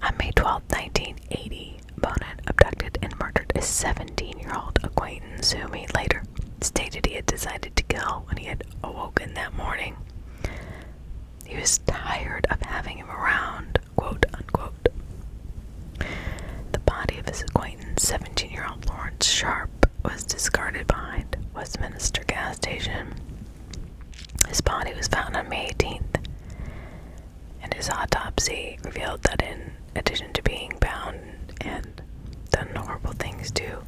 On May 12, 1980, Bonin abducted and murdered a 17-year-old acquaintance whom he later stated he had decided to kill when he had awoken that morning. He was tired of having him around, quote unquote. The body of his acquaintance, 17-year-old Lawrence Sharp, was discarded behind Westminster gas station. His body was found on May 18th, and his autopsy revealed that in addition to being bound and done horrible things to,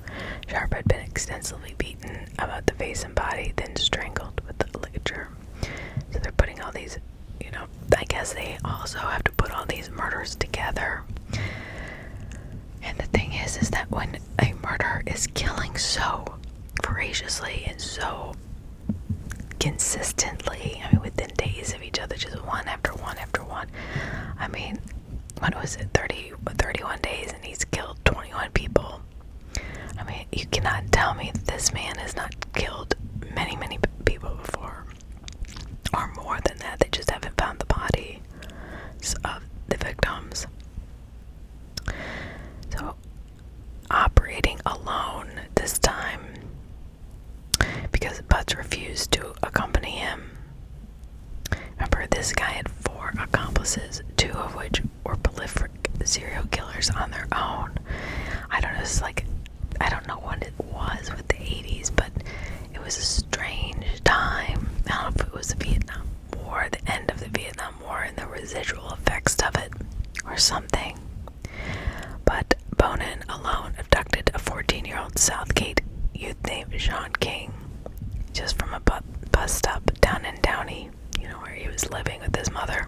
Sharp had been extensively beaten about the face and body, then strangled with the ligature. So they're putting all these, I guess they also have to put all these murders together. And the thing is that when a murderer is killing so voraciously and so consistently, within days of each other, just one after one after one. When was it, 31 days, and he's killed 21 people. You cannot tell me that this man has not killed many, many people before. Or more than that, they just haven't found the body. victims. So, operating alone this time, because Butts refused to accompany him. Remember, this guy had 4 accomplices, 2 of which were prolific serial killers on their own. I don't know what it was with the 80s, but it was a strange time. I don't know if it was the Vietnam War, the end of the Vietnam War, and the residual effects of it, or something. But Bonin alone abducted a 14-year-old Southgate youth named Sean King, just from a bus stop down in Downey, where he was living with his mother.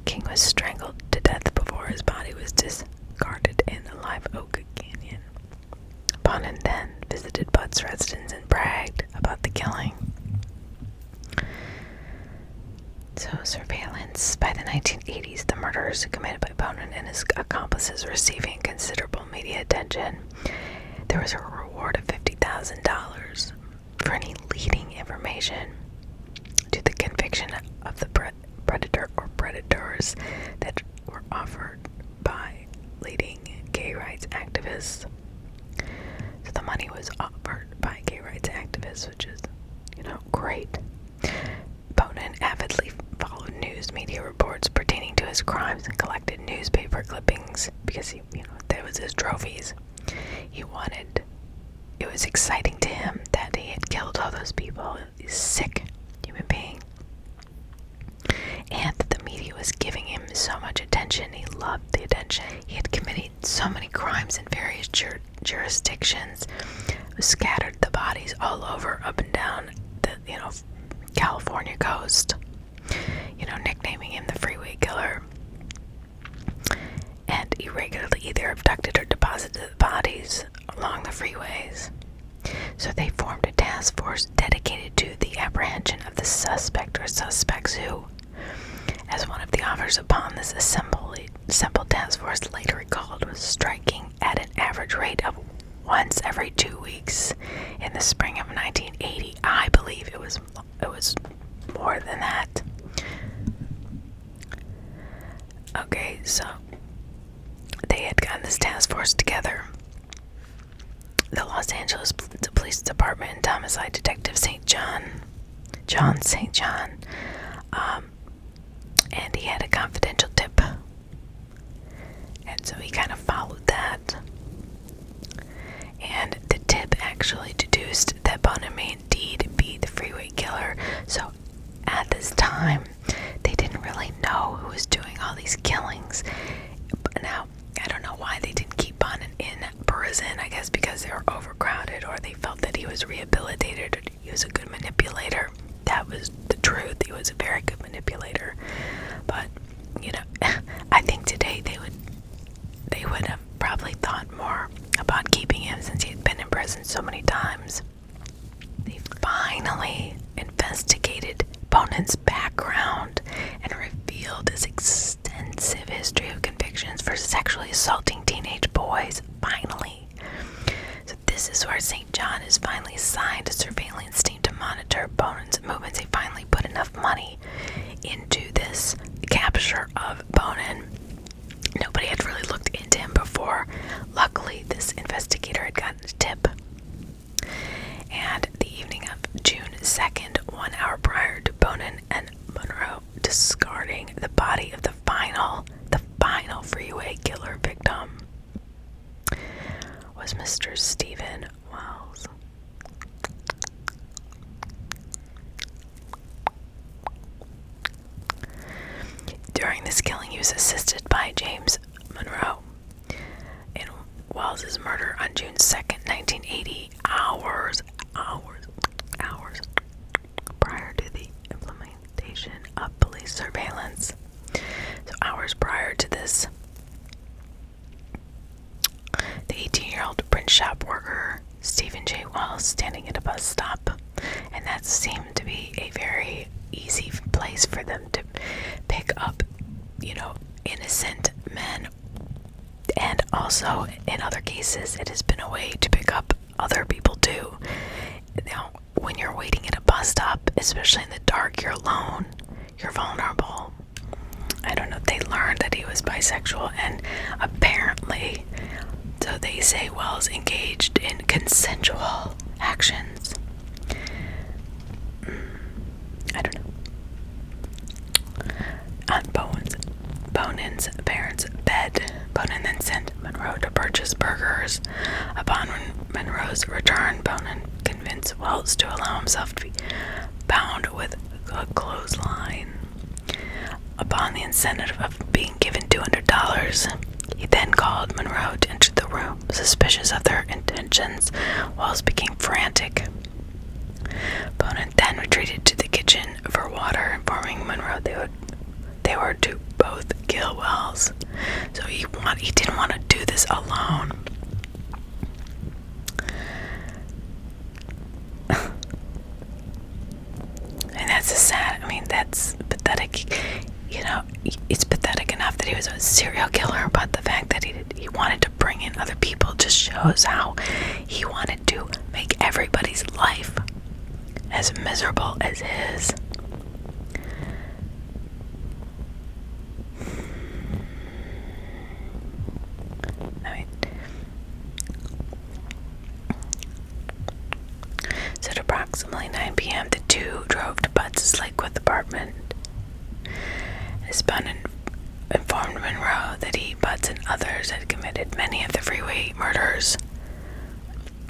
King was strangled to death before his body was discarded in the Live Oak Canyon. Bonin then visited Butts' residence and bragged about the killing. So, surveillance. By the 1980s, the murders committed by Bonin and his accomplices receiving considerable media attention. There was a reward of $50,000 for any leading information to the conviction of the predator or predators that were offered by leading gay rights activists. So the money was offered by gay rights activists, which is, great. Bonin avidly followed news media reports pertaining to his crimes and collected newspaper clippings because that was his trophies. It was exciting to him that he had killed all those people. He's a sick human being. And the media was giving him so much attention. He loved the attention. He had committed so many crimes in various jurisdictions, scattered the bodies all over, up and down the, California coast, nicknaming him the Freeway Killer. And he regularly either abducted or deposited the bodies along the freeways. So they formed a task force dedicated to the apprehension of the suspect or suspects who, as one of the officers upon this assembled task force later recalled, was striking at an average rate of once every 2 weeks in the spring of 1980. I believe it was more than that. Okay, so they had gotten this task force together. The Los Angeles Police Department and homicide detective John St. John, and he had a confidential tip, and so he kind of followed that. And the tip actually deduced that Bonin may indeed be the Freeway Killer. So at this time, they didn't really know who was doing all these killings. But now, I don't know why they didn't keep Bonin in prison. I guess because they were overcrowded, or they felt that he was rehabilitated, or he was a good manipulator. That was the truth. He was a very good manipulator. But, I think today they would have probably thought more about keeping him since he had been in prison so many times. They finally investigated Bonin's background and revealed his extensive history of convictions for sexually assaulting teenage boys. Finally. So this is where St. John is finally assigned a surveillance team to monitor Bonin's movements. They finally put enough money into this capture of Bonin. Nobody had really looked into him before. Luckily, this investigator had gotten a tip. And the evening of June 2nd, 1 hour prior to Bonin and Monroe discarding the body of the final Freeway Killer victim, was Mr. Stephen Wells. During this killing, he was assisted by James Monroe. In Wells's murder on June 2nd, 1980, hours prior to the implementation of police surveillance. So hours prior to this, the 18-year-old print shop worker, Stephen J. Wells, standing at a bus stop, and that seemed to be a very easy place for them to pick up, innocent men. And also, in other cases, it has been a way to pick up other people too. Now, when you're waiting at a bus stop, especially in the dark, you're alone, you're vulnerable. I don't know, they learned that he was bisexual, and apparently, so they say, Wells engaged in consensual actions. I don't know. On Bonin's parents' bed, Bonin then sent Monroe to purchase burgers. Upon Monroe's return, Bonin convinced Wells to allow himself to be bound with a clothesline. Upon the incentive of being given $200, he then called Monroe to enter the room. Suspicious of their intentions, Wells became frantic. Bonin then retreated to the kitchen for water, informing Monroe they were to both kill Wells. So he didn't want to do this alone. And that's pathetic. It's pathetic enough that he was a serial killer, but the fact that he wanted to bring in other people just shows how he wanted to make everybody's life as miserable as his. So at approximately 9 p.m., the two drove to Butts' Lakewood apartment. As Bonin informed Monroe that he, Butts, and others had committed many of the Freeway murders.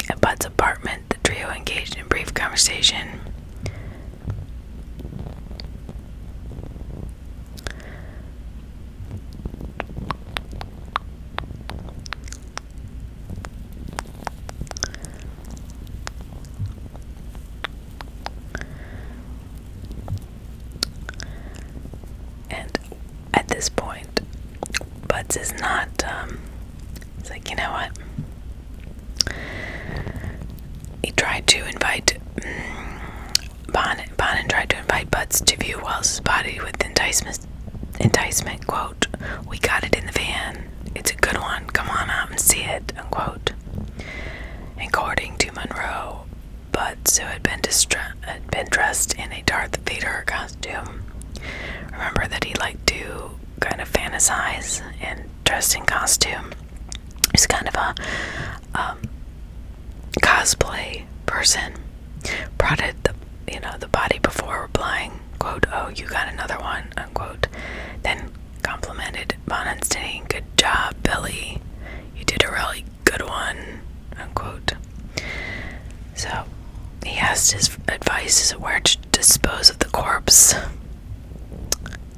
At Butts' apartment, the trio engaged in brief conversation. At this point, Butts is not, it's like, you know what? He tried to invite, Bonin tried to invite Butts to view Wells' body with enticement, quote, "We got it in the van. It's a good one. Come on out and see it," unquote. According to Monroe, Butts, who had been dressed in a Darth Vader costume. Remember that he liked to kind of fantasize and dress in costume. He's kind of a cosplay person. Prodded the body before replying, quote, "Oh, you got another one," unquote. Then complimented Bonin, saying, "Good job, Billy. You did a really good one," unquote. So he asked his advice as to where to dispose of the corpse.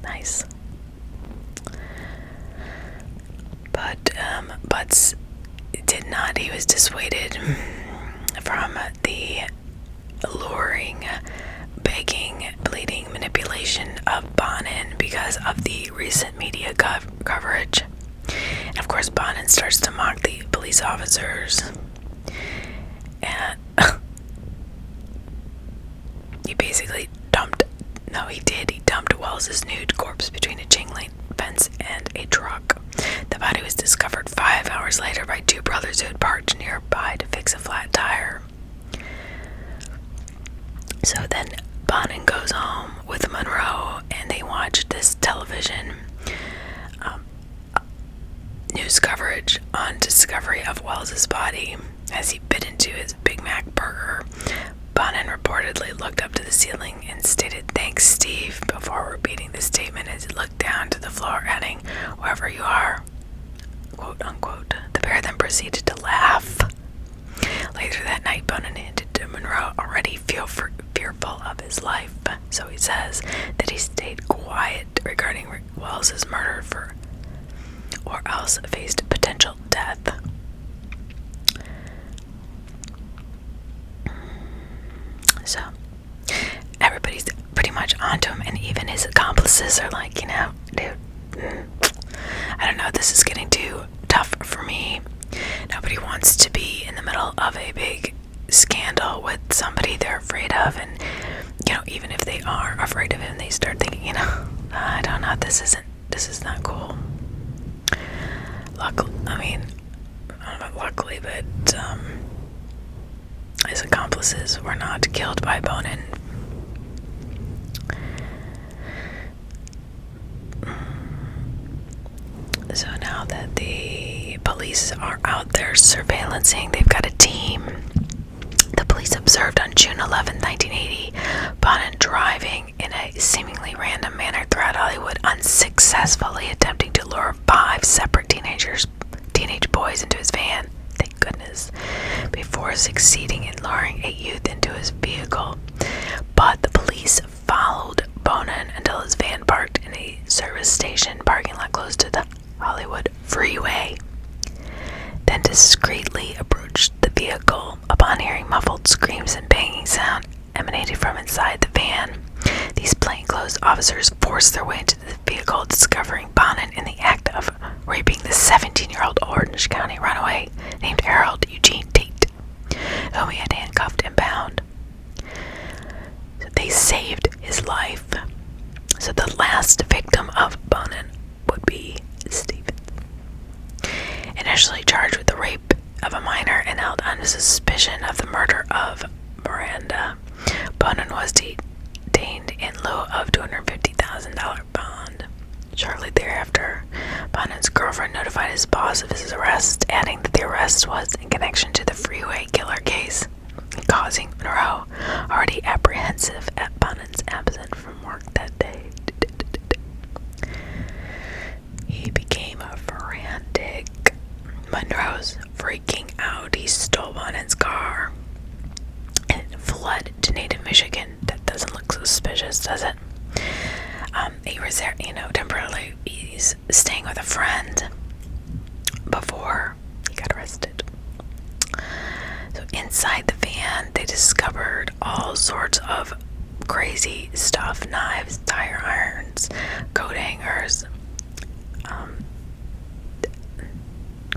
Nice. But Butts did not. He was dissuaded from the alluring, begging, pleading manipulation of Bonin because of the recent media coverage. And of course, Bonin starts to mock the police officers. And he basically he dumped Wells' nude corpse between a chain link fence and a truck. The body was discovered 5 hours later by two brothers who had parked nearby to fix a flat tire. So then Bonin goes home with Monroe and they watch this television news coverage on discovery of Wells' body. As he bit into his Big Mac burger, Bonin reportedly looked up to the ceiling and stated, "Thanks, Steve," before repeating the statement as he looked down to the floor, adding, "Wherever you are," quote unquote. The pair then proceeded to laugh. Later that night, Bonin hinted to Monroe, already fearful of his life, so he says that he stayed quiet regarding Wells' murder or else faced potential death. So everybody's pretty much onto him, and even his accomplices are like, dude, I don't know, this is getting too tough for me. Nobody wants to be in the middle of a big scandal with somebody they're afraid of, and even if they are afraid of him, they start thinking, I don't know, this is not cool. Luckily, but his accomplices were not killed by Bonin. police are out there surveillancing. They've got a team. The police observed on June 11, 1980, Bonin driving in a seemingly random manner throughout Hollywood, unsuccessfully attempting to lure 5 separate teenage boys into his van. Thank goodness. Before succeeding in luring a youth into his vehicle. But the police followed Bonin until his van parked in a service station parking lot close to the Hollywood Freeway. Then discreetly approached the vehicle. Upon hearing muffled screams and banging sound emanated from inside the van, these plainclothes officers forced their way into the vehicle, discovering Bonin in the act of raping the 17-year-old Orange County runaway named Harold Eugene Tate, whom he had handcuffed and bound. So they saved his life. So the last victim of Bonin would be Stephen. Initially charged with the rape of a minor and held under suspicion of the murder of Miranda, Bonin was detained in lieu of $250,000 bond. Shortly thereafter, Bonin's girlfriend notified his boss of his arrest, adding that the arrest was in connection to the Freeway Killer case, causing Monroe, already apprehensive at Bonin's absence from work that day. He became frantic. Monroe's freaking out. He stole Bonin's car and fled to native Michigan. That doesn't look suspicious, does it? He was there, temporarily. He's staying with a friend before he got arrested. So inside the van, they discovered all sorts of crazy stuff: knives, tire irons, coat hangers,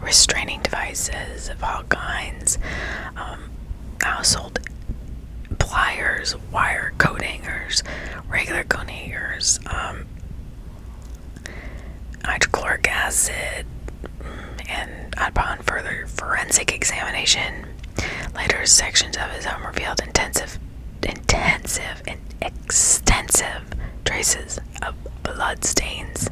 restraining devices of all kinds, household pliers, wire coat hangers, regular coat hangers, hydrochloric acid, and upon further forensic examination, later sections of his home revealed intensive and extensive traces of blood stains.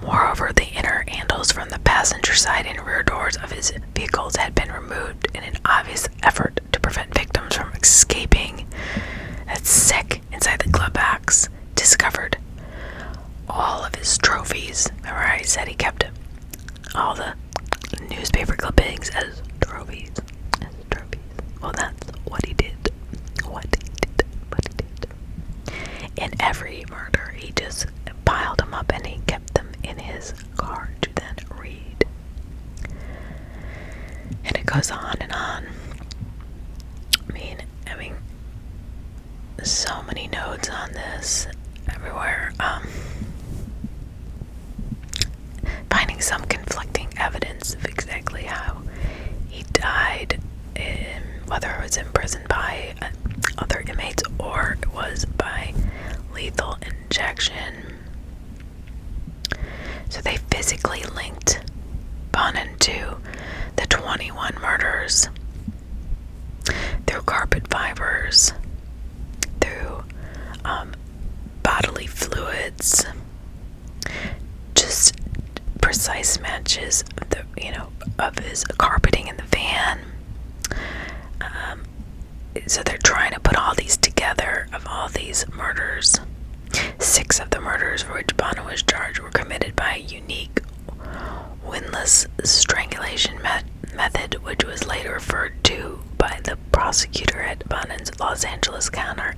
Moreover, the inner handles from the passenger side and rear doors of his vehicles had been removed in an obvious effort to prevent victims from escaping. That's sick. Inside the glove box, discovered all of his trophies. Remember I said he kept all the newspaper clippings as trophies. Well, that's what he did. In every murder, he just piled them up and he kept them in his car to then read. And it goes on and on. I mean, so many notes on this everywhere. Finding some conflicting evidence of exactly how he died, whether it was imprisoned by other inmates or it was by lethal injection. So they physically linked Bonin to the 21 murders through carpet fibers, through bodily fluids, just precise matches of his carpeting in the van. So they're trying to put all these together of all these murders. 6 of the murders for which Bonin was charged were committed by a unique windlass strangulation method, which was later referred to by the prosecutor at Bonin's Los Angeles County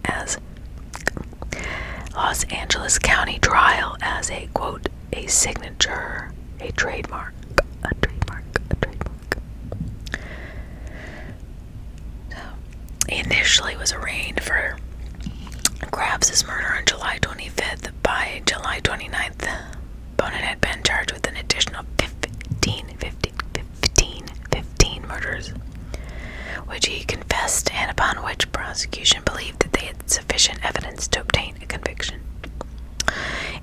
trial as a, quote, a signature, a trademark. So, he initially was arraigned for Graves' murder on July 25th. By July 29th, Bonin had been charged with an additional 15 murders, which he confessed and upon which prosecution believed that they had sufficient evidence to obtain a conviction.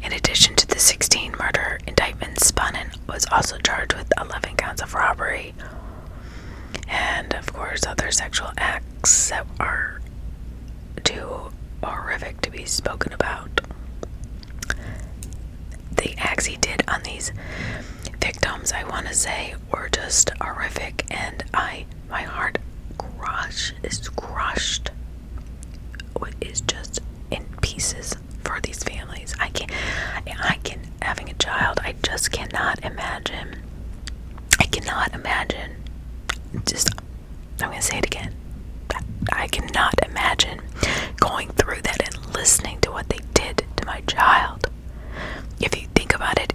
In addition to the 16 murder indictments, Bonin was also charged with 11 counts of robbery and, of course, other sexual acts that are too horrific to be spoken about. The acts he did on these victims, I want to say, were just horrific, and my heart is crushed. Is just in pieces for these families. I can having a child, I just cannot imagine. I cannot imagine. I'm gonna say it again. I cannot imagine going through that and listening to what they did to my child. If you think about it,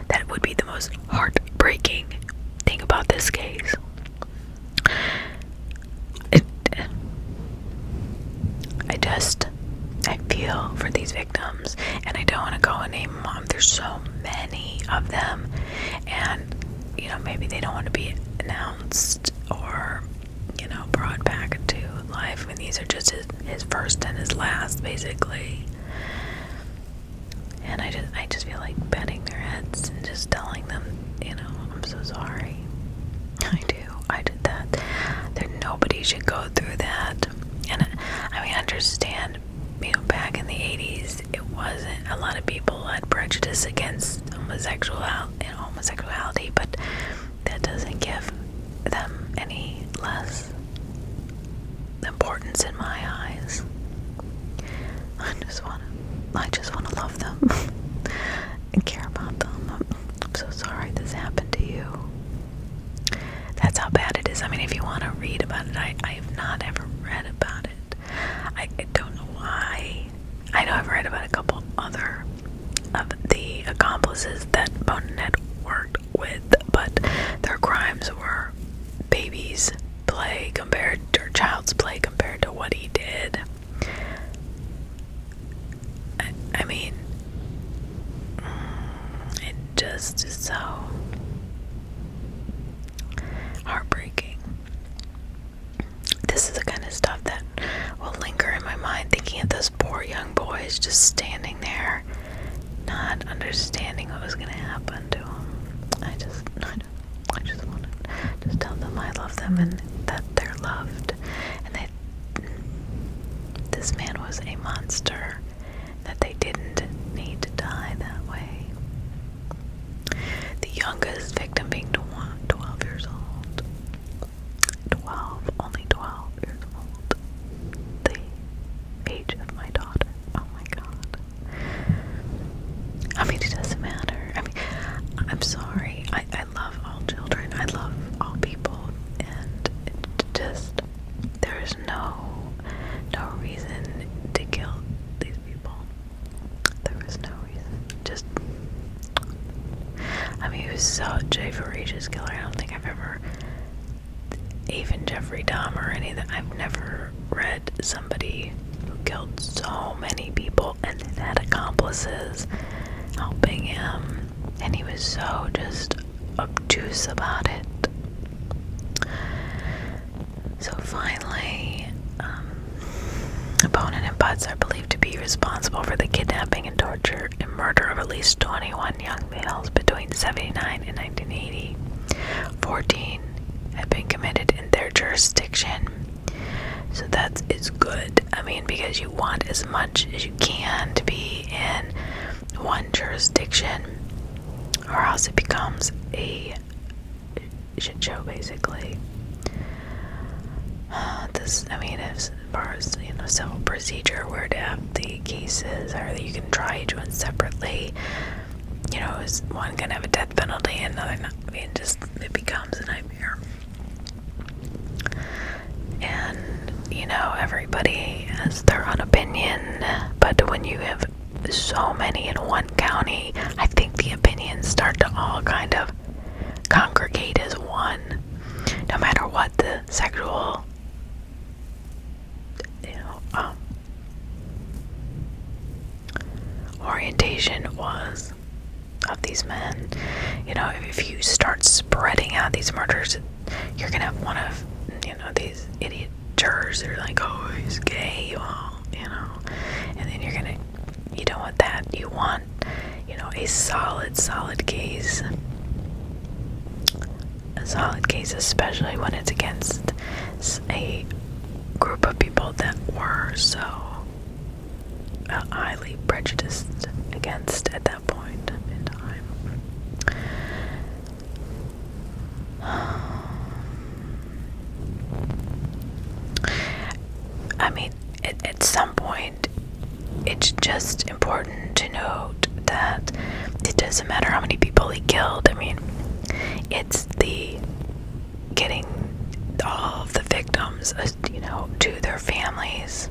that would be the most heartbreaking thing about this case. I feel for these victims, and I don't want to go and name them. There's so many of them, and maybe they don't want to be announced or brought back to life. I mean, these are just his first and his last, basically. And I just feel like patting their heads and just telling them, I'm so sorry. I did that. Nobody should go through that. And I understand, back in the 80s, it wasn't, a lot of people had prejudice against homosexuality, but that doesn't give them any less importance in my eyes. I just want to love them and care about them. I'm so sorry this happened to you. That's how bad it is. I mean, if you want to read about it, I have not ever read about it. I don't know why. I know I've read about a couple other of the accomplices that Bonin had worked with, but their crimes were child's play compared to what he did. I mean, it just is so heartbreaking. This is the kind of stuff that will linger in my mind, thinking of those poor young boys just standing there, not understanding what was going to happen to them. I just want to just tell them I love them and that they're loved, and that this man was a monster, that they didn't need to die that way. The youngest victim being 12 years old. Only 12 years old. The age of my daughter. Oh my God. I mean, it doesn't matter. I mean, I'm sorry. I love all children. I love all people. And there is no reason to kill these people. There was no reason. He was such a ferocious killer. I don't think I've ever, even Jeffrey Dahmer or any of that, I've never read somebody who killed so many people and then had accomplices helping him, and he was so just obtuse about it. So finally, Bonin and Butts are believed to be responsible for the kidnapping and torture and murder of at least 21 young males between 1979 and 1980. 14 had been committed in their jurisdiction. So it's good. I mean, because you want as much as you can to be in one jurisdiction, or else it becomes a shit show, basically. As far as civil procedure, where to have the cases, or you can try each one separately. Is one gonna have a death penalty and another not? I mean, it becomes a nightmare. And everybody has their own opinion, but when you have so many in one county, I think the opinions start to all kind of congregate as one, no matter what the sexual orientation was of these men. If you start spreading out these murders, you're gonna have one of these idiot jurors that are like, oh, he's gay, well, and then you don't want that. You want a solid case, especially when it's against a group of people that were so highly prejudiced against at that point in time. I mean, at some point, it's just important to note that it doesn't matter how many people he killed. I mean, it's the getting all of the victims, to their families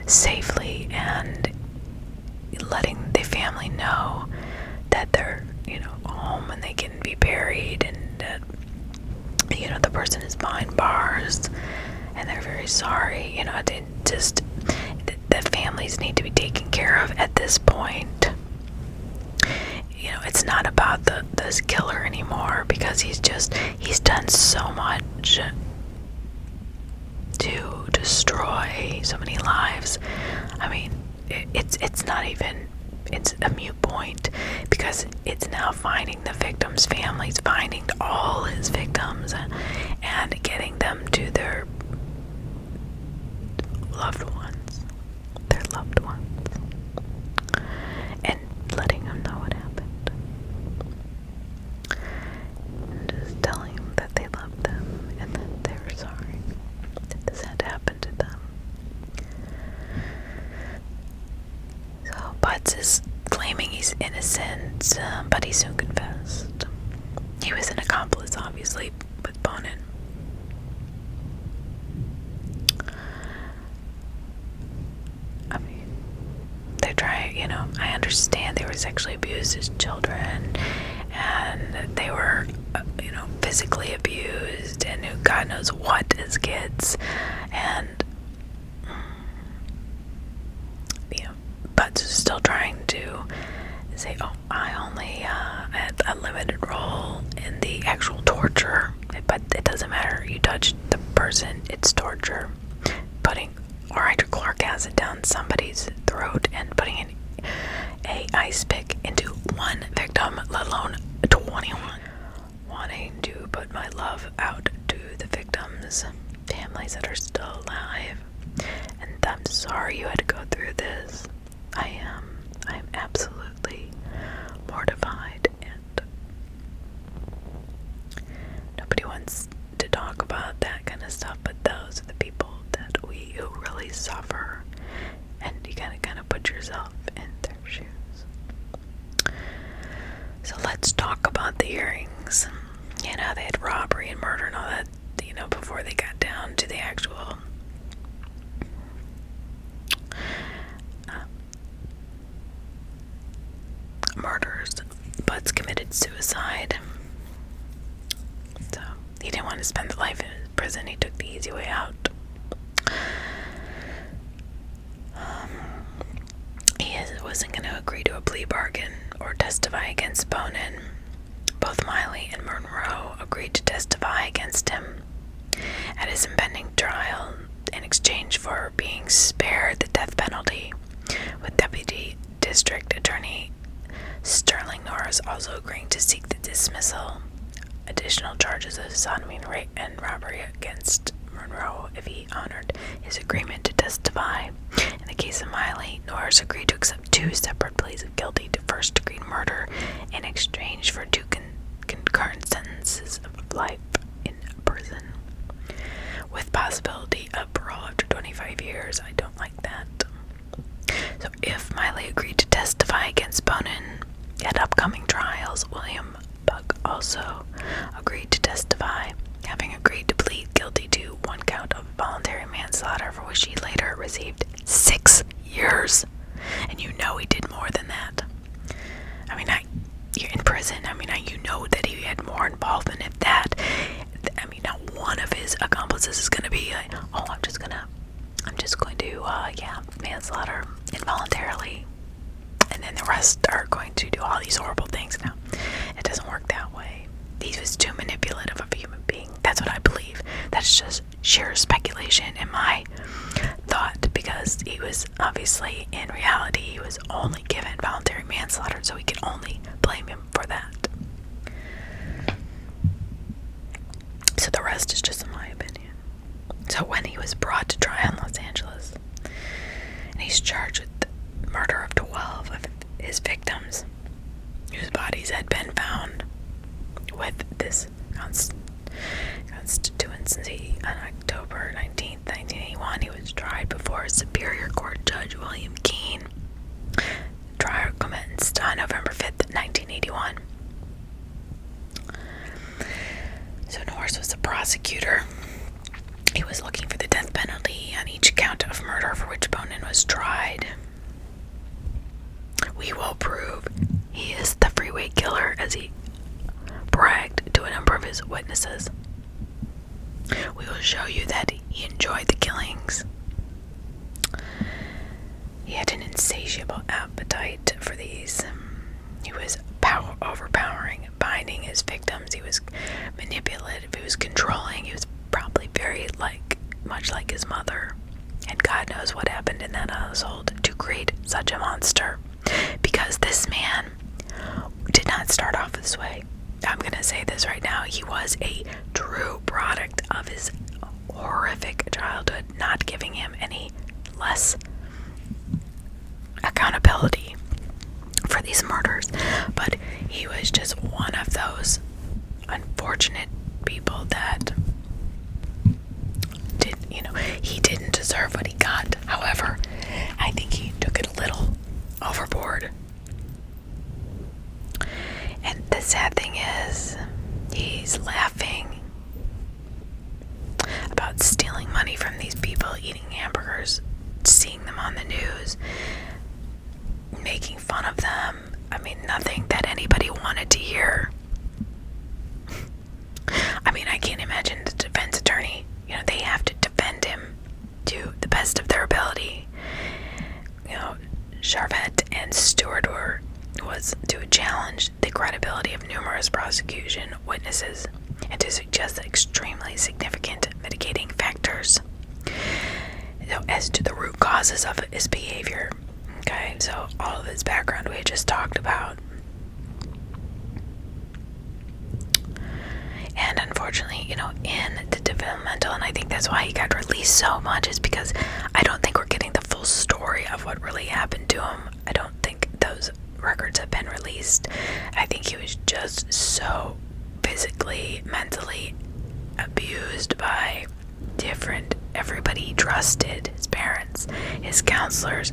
safely, and letting the family know that they're, home and they can be buried, and that, the person is behind bars and they're very sorry. The families need to be taken care of at this point. It's not about this killer anymore, because he's done so much to destroy so many lives. I mean, it's not even, it's a mute point, because it's now finding the victims' families, finding all his victims, and getting them to their loved ones, and letting them know what happened, and just telling them that they loved them and that they were sorry that this had happened to them. So Butts is claiming he's innocent, but he soon confessed. He was an accomplice, obviously, with Bonin. I mean, they try, I understand they were sexually abused as children, and they were, physically abused, and who God knows what as kids, and, Butts is still trying to say, oh, I only had a limited role in the actual torture, but it doesn't matter. You touch the person, it's torture. Putting hydrochloric acid down somebody's throat and putting a ice pick into one victim, let alone 21. Wanting to put my love out to the victims' families that are still alive, and I'm sorry you had to go through this. I am absolutely mortified, and nobody wants to talk about that kind of stuff, but those are the people who really suffer, and you gotta kind of put yourself in their shoes. So let's talk about the hearings. They had robbery and murder and all that, before they got down to the actual murders. Butts committed suicide. So he didn't want to spend the life in prison. He took the easy way out. He wasn't going to agree to a plea bargain or testify against Bonin. Both Miley and Monroe agreed to testify against him at his impending trial in exchange for being spared the death penalty, with Deputy District Attorney Sterling Norris also agreeing to seek the dismissal additional charges of sodomy and robbery against Monroe if he honored his agreement to testify. In the case of Miley, Norris agreed to accept 2 separate pleas of guilty to first-degree murder in exchange for 2 concurrent sentences of life in prison, with possibility of parole after 25 years. I don't like that. So if Miley agreed to testify against Bonin at upcoming trials, William Buck also agreed to testify, having agreed to plead guilty to 1 count of voluntary manslaughter, for which he later received 6 years. And he did more than that. You're in prison. You know that he had more involvement. If that, not one of his accomplices is going to be like, oh, I'm just going to, manslaughter involuntarily, and then the rest are going to do all these horrible things. Now, it doesn't work that way. He was too manipulative of a human being. That's what I believe. That's just sheer speculation in my thought, because he was obviously, in reality, he was only given voluntary manslaughter, so we can only blame him for that. So the rest is just in my opinion. So when he was brought to trial in Los Angeles, and he's charged with the murder of 12 of his victims, whose bodies had been found with this constituency on October 19th, 1981. He was tried before Superior Court Judge William Keene. Trial commenced on November 5th, 1981. So Norris was the prosecutor. He was looking for the death penalty on each count of murder for which Bonin was tried. We will prove he is the Freeway Killer, as he bragged to a number of his witnesses. We will show you that he enjoyed the killings. He had an insatiable appetite for these. He was overpowering, binding his victims. He was manipulative. He was controlling. He was probably very much like his mother. And God knows what happened in that household to create such a monster. Because this man did not start off this way. I'm going to say this right now. He was a true product of his horrific childhood, not giving him any less accountability for these murders. But he was just one of those unfortunate people that he didn't deserve what he got. However, I think he took it a little overboard. And the sad thing is, he's laughing about stealing money from these people, eating hamburgers, seeing them on the news, making fun of them. I mean, nothing that anybody wanted to hear. I mean, I can't imagine the defense attorney. They have to defend him to the best of their ability. Charvet and Stewart was to challenge the credibility of numerous prosecution witnesses and to suggest extremely significant mitigating factors as to the root causes of his behavior. Okay, so all of his background we had just talked about. And unfortunately, in the developmental, and I think that's why he got released so much, is because I don't think we're getting the full story of what really happened to him. I don't think those records have been released. I think he was just so physically, mentally abused by everybody he trusted, his parents, his counselors,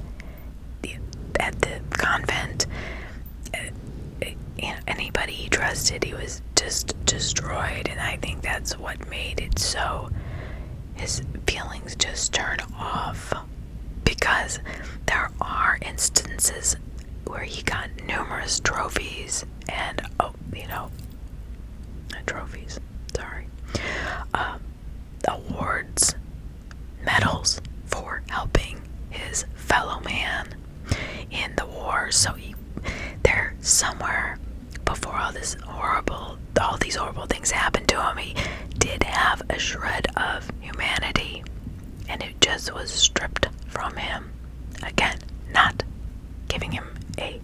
at the convent, anybody he trusted. He was just destroyed, and I think that's what made it so his feelings just turn off, because there are instances where he got numerous trophies and awards, medals for helping his fellow man in the war. So there somewhere before all these horrible things happened to him, he did have a shred of humanity, and it just was stripped from him. Again, not giving him a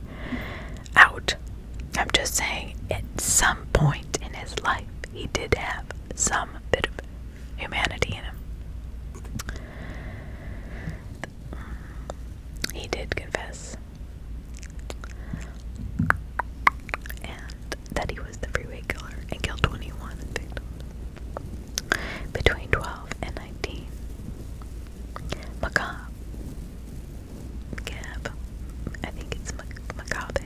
out. I'm just saying, at some point in his life, he did have some bit of humanity in him. He did confess, and that he was the Freeway Killer and killed 21 victims between 12 and 19. Macabre, I think it's Macabre,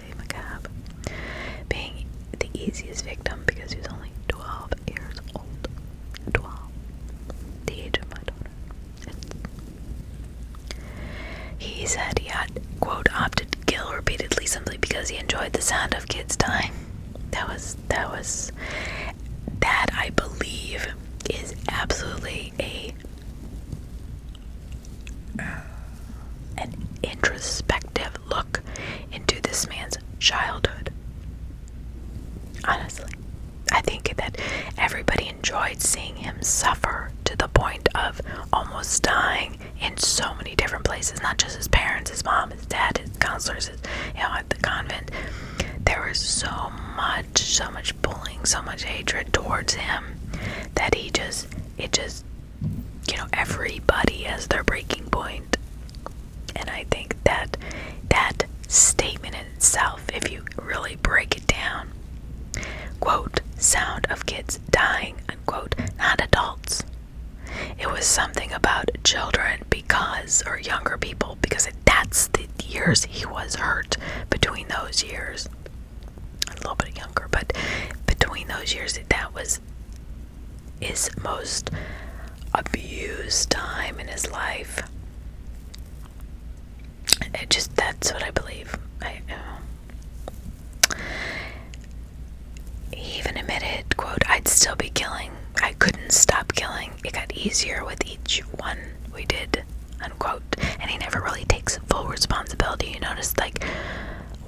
being the easiest victim because he was only 12 years old. 12, the age of my daughter. He said he had, quote, opted to kill repeatedly simply because he enjoyed the sound of kids dying. That I believe is absolutely an introspective look into this man's childhood. Honestly, I think that everybody enjoyed seeing him suffer to the point of almost dying in so many different places, not just his parents, his mom, his dad, his counselors, at the convent. There was so much bullying, so much hatred towards him that everybody has their breaking point. And I think that statement in itself, if you really break it down, quote, sound of kids dying, unquote, quote, not adults. It was something about children or younger people, because that's the years he was hurt. Between those years, a little bit younger, but between those years, that was his most abused time in his life. That's what I believe. He even admitted, quote, I'd still be killing. I couldn't stop killing. It got easier with each one we did, unquote. And he never really takes full responsibility. You notice, like,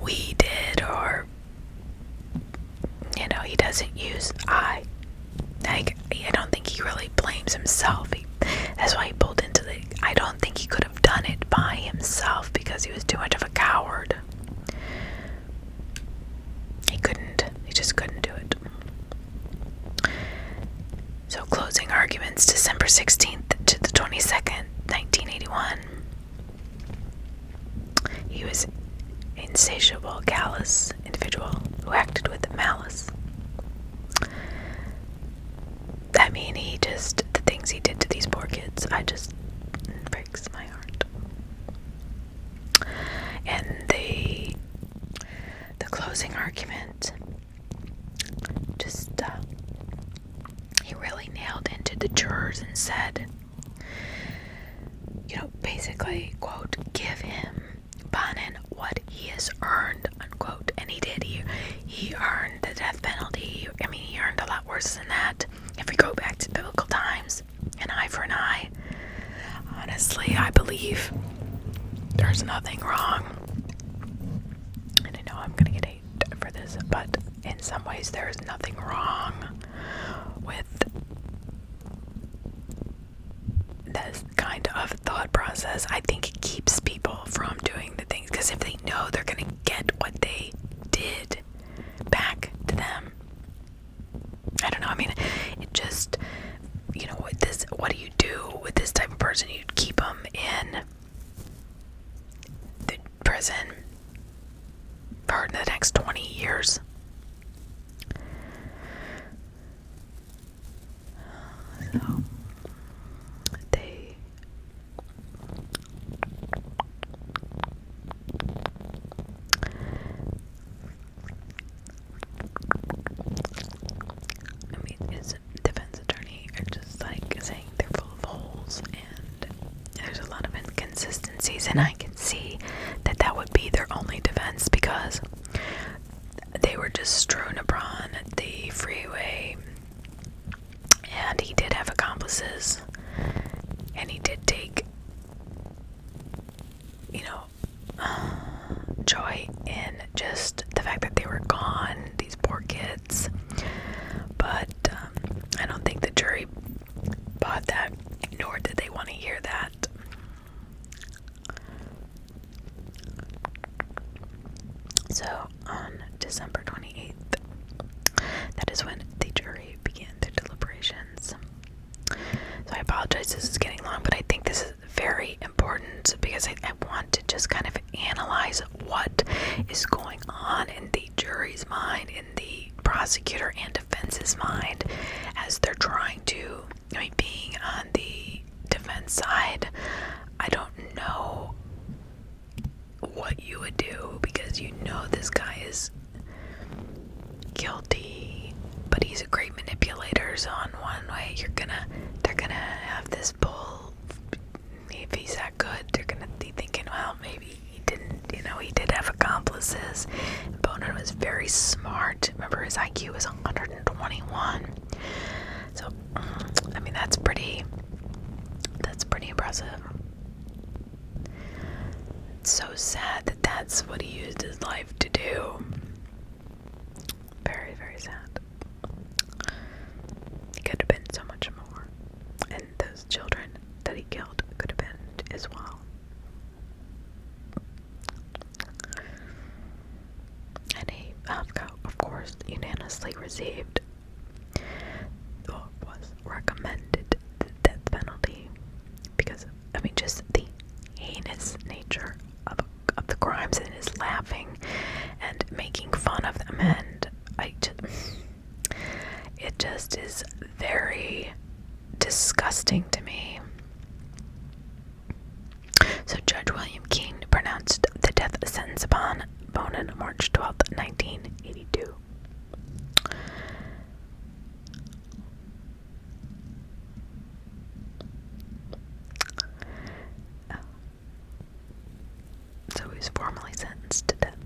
we did, or, he doesn't use I. Like, I don't think he really blames himself. That's why he pulled into I don't think he could have done it by himself, because he was too much of a coward. He just couldn't do it. So, closing arguments, December 16th to the 22nd, 1981. He was an insatiable, callous individual who acted with malice. I mean, the things he did to these poor kids, it breaks my heart. And the closing argument, he really nailed into the jurors and said, basically, quote, give him, Bonin, what he has earned, unquote. And he did. He earned the death penalty. I mean, he earned a lot worse than that. If we go back to biblical times, an eye for an eye, honestly, I believe there's nothing wrong. And I know I'm going to get hate for this, but in some ways there is nothing wrong with this kind of thought process. I think it keeps people from doing the things, because if they know they're going to get what they did back to them, I don't know. I mean, it just, what do you do with this type of person? You keep them in the prison for the next 20 years. So, his defense attorney are just saying they're full of holes, and there's a lot of inconsistencies, and I can see that would be their only defense, because they were just strewn upon the freeway, and he did have accomplices, and he did take joy in just the fact that they were gone, these poor kids. But I don't think the jury bought that, nor did they want to hear that. So on December 28th, that is when the jury began their deliberations. So I apologize, this is getting long, but I think this is very important, because I want to just kind of analyze what is going on in the jury's mind, in the prosecutor and defense's mind, as they're trying to, being on the defense side, I don't know what you would do, because this guy is guilty, but he's a great manipulator. So on one way, they're gonna have this bull. If he's that good, they're gonna be thinking, well, maybe he didn't. He did have accomplices. Bonin was very smart. Remember, his IQ was 121. So, I mean, that's pretty impressive. It's so sad that that's what he used his life to do. Very, very sad. He could have been so much more. And those children that he killed could have been as well. And he, of course, unanimously received, or was recommended, the death penalty, because, just the heinous nature of the crimes, and his laughing and making fun of them, and just is very disgusting to me. So Judge William King pronounced the death sentence upon Bonin March 12, 1982. So he was formally sentenced to death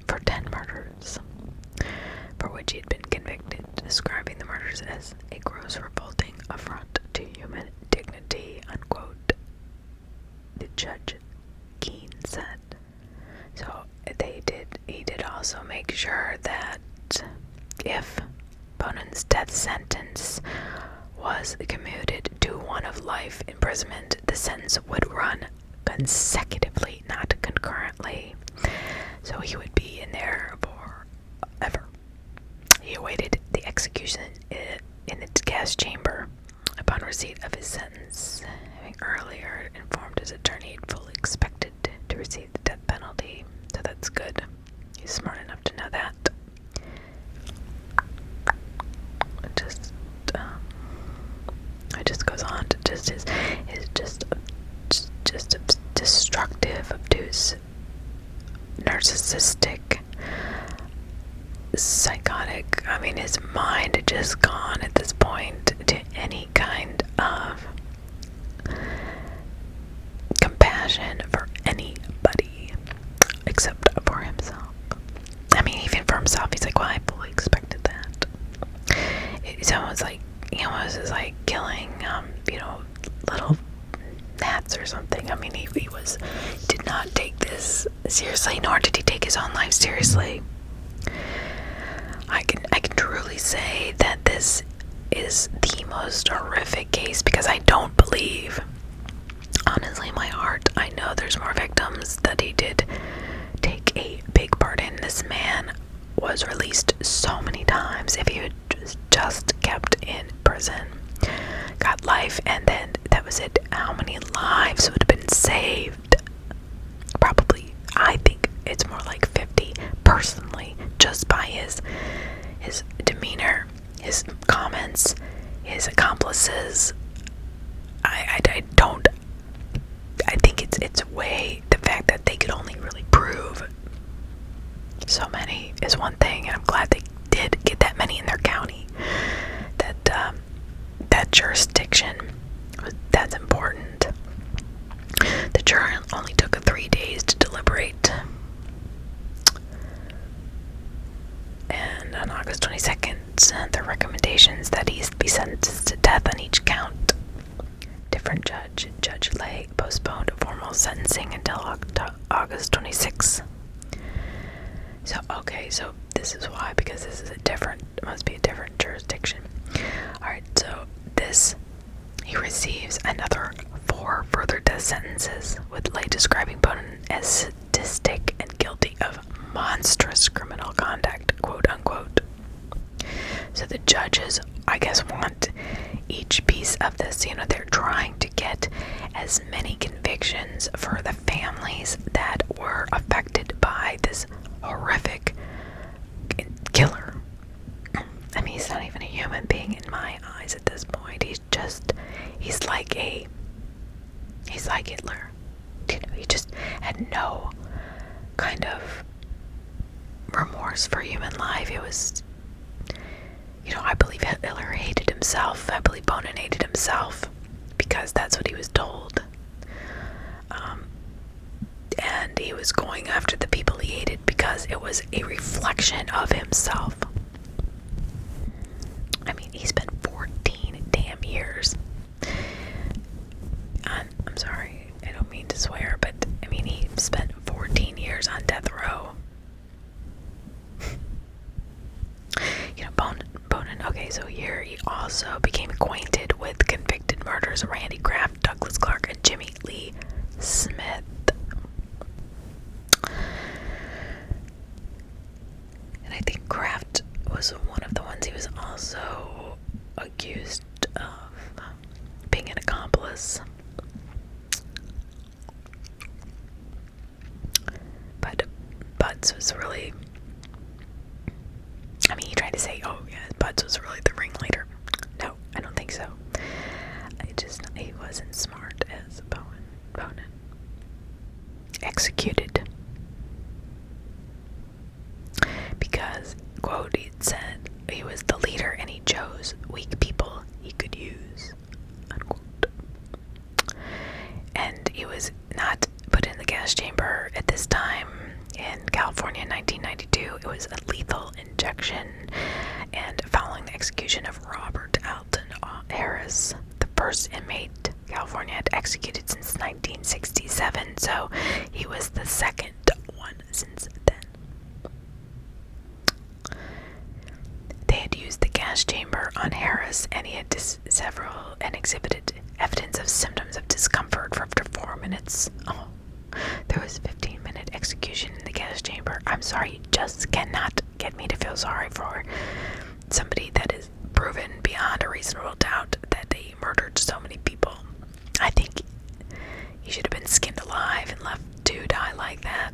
for 10 murders, for which he had been convicted, describing the murders as a gross, revolting affront to human dignity, unquote. The Judge Keene said. So he did also make sure that if Bonin's death sentence was commuted to one of life imprisonment, the sentence would run consecutively, not concurrently. So he would be in there forever. He awaited the execution in its gas chamber. Upon receipt of his sentence, having earlier informed his attorney he'd fully expected to receive the death penalty. So that's good. He's smart enough to know that. It just goes on to just his destructive, obtuse, narcissistic, psychotic. I mean, his mind had just gone at this point to any kind of compassion for anybody except for himself. I mean, even for himself, he's like, well, I fully expected that. It's almost like, it was like killing, little gnats or something. I mean, he did not take this seriously, nor did he take his own life seriously. I can truly say that this is the most horrific case, because I don't believe, honestly, in my heart, I know there's more victims that he did take a big part in. This man was released so many times. If he had just kept in prison, got life, and then that was it, how many lives would have been saved? Probably, I think it's more like 50, personally, just by his demeanor, his comments, his accomplices. I think it's way, the fact that they could only really prove so many is one thing, and I'm glad they did get that many in their county. That jurisdiction, that's important. The jury only took 3 days to deliberate, and on August 22nd, the recommendations that he be sentenced to death on each count. Different Judge Lay postponed formal sentencing until August 26th. So this is why, because this is must be a different jurisdiction. Alright, so he receives another 4 further death sentences, with Lay describing Bonin as sadistic and guilty of monstrous criminal conduct, quote unquote. So the judges, I guess, want each piece of this, they're trying to get as many convictions for the families that were affected by this horrific killer. I mean, he's not even a human being in my eyes at this point. He's like Hitler. He just had no kind of remorse for human life. It was, I believe Hitler hated himself. I believe Bonin hated himself, because that's what he was told. And he was going after the people he hated because it was a reflection of himself. I mean, he spent 14 damn years. I'm sorry, I don't mean to swear, but I mean, he spent 14 years on death row. Bonin, okay, so here he also became acquainted with convicted murderers Randy Kraft, Douglas Clark, and Jimmy Lee Smith. And I think Kraft was one of the ones he was also accused of being an accomplice. But Butts was really, I mean, he tried to say, oh yeah, Dodds was really the ringleader. No, I don't think so. He wasn't smart as Bonin. Executed. Because, quote, he said he was the leader and he chose weak people he could use, unquote. And he was not put in the gas chamber at this time. In California in 1992, it was a lethal injection. And following the execution of Robert Alton Harris, the first inmate California had executed since 1967, so he was the second one since then. They had used the gas chamber on Harris, and he had exhibited evidence of symptoms of discomfort for up to 4 minutes. Oh, there was a 15-minute execution in the gas chamber. I'm sorry, you just cannot get me to feel sorry for somebody that is proven beyond a reasonable doubt that they murdered so many people. I think he should have been skinned alive and left to die like that.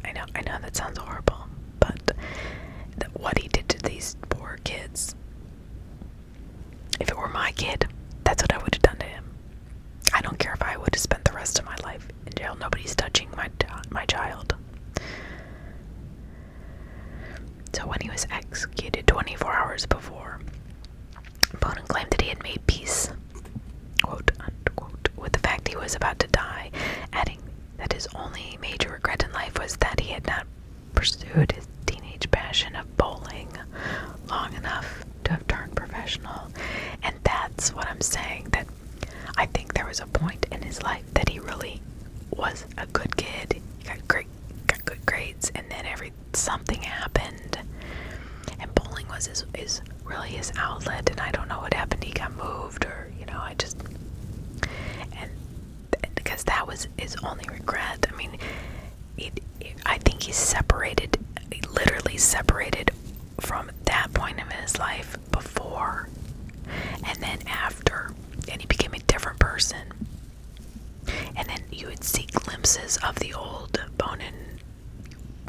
I know that sounds horrible, but what he did to these poor kids, if it were my kid, that's what I would have done to him. I don't care if I would have spent the rest of my life in jail. Nobody's touching my child. So when he was executed 24 hours before, Bonin claimed that he had made peace, quote unquote, with the fact he was about to die, adding that his only major regret in life was that he had not pursued his teenage passion of bowling long enough to have turned professional. And that's what I'm saying, that I think there was a point in his life that he really was a good kid. He got good grades, and then something happened, and bowling was really his outlet. And I don't know what happened. He got moved, or and because that was his only regret. I mean, I think he literally separated from that point in his life before and then after, and he became a different person. And then you would see glimpses of the old Bonin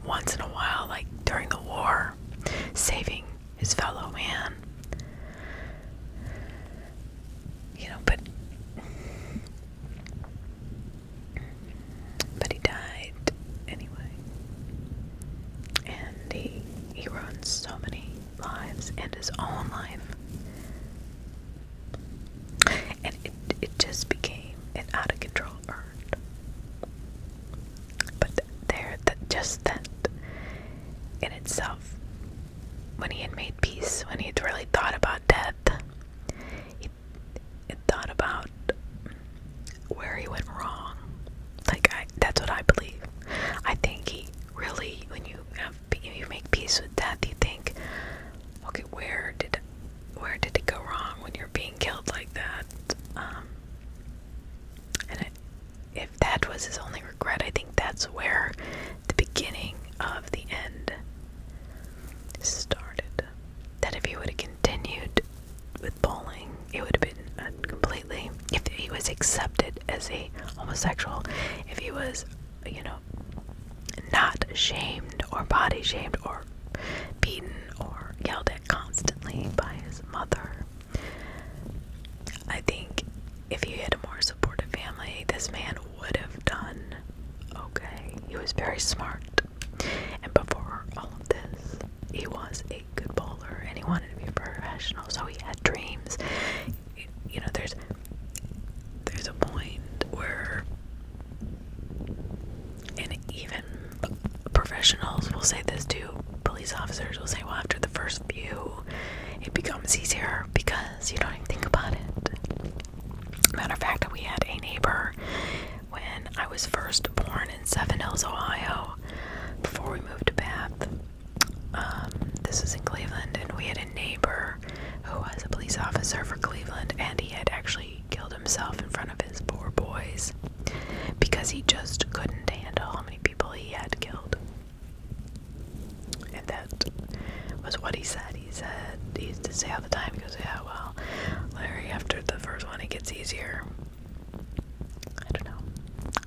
once in a while, like during the war, saving his fellow man. But he died anyway. And he ruined so many lives and his own life. And it just became an out of control urge. But that in itself, when he had made peace, when he had really thought about death, he thought about where he went wrong. That's what I believe. I think he really, when you make peace with death, you think, okay, where did it go wrong when you're being killed like that? If that was his only regret, I think that's where the beginning of the end started. That if he would have continued with bowling, it would have been completely, if he was accepted as a homosexual, if he was, not shamed or body shamed or beaten or yelled at constantly by his mother, I think if he had a more supportive family, this man would have done okay. He was very smart, and before all of this, he was a good bowler, and he wanted to be a professional, so he had dreams. There's a point where, and even professionals will say this too, police officers will say, well, after the first few, it becomes easier because you don't even think about it. Matter of fact, we had a neighbor when I was first born in Seven Hills, Ohio, before we moved to Bath. This is in Cleveland, and we had a neighbor who was a police officer for Cleveland, and he had actually killed himself in front of his 4 boys because he just couldn't handle how many people he had killed. And that was what he said. He used to say all the time, he goes, yeah, well, Larry, after the first one, it gets easier. I don't know.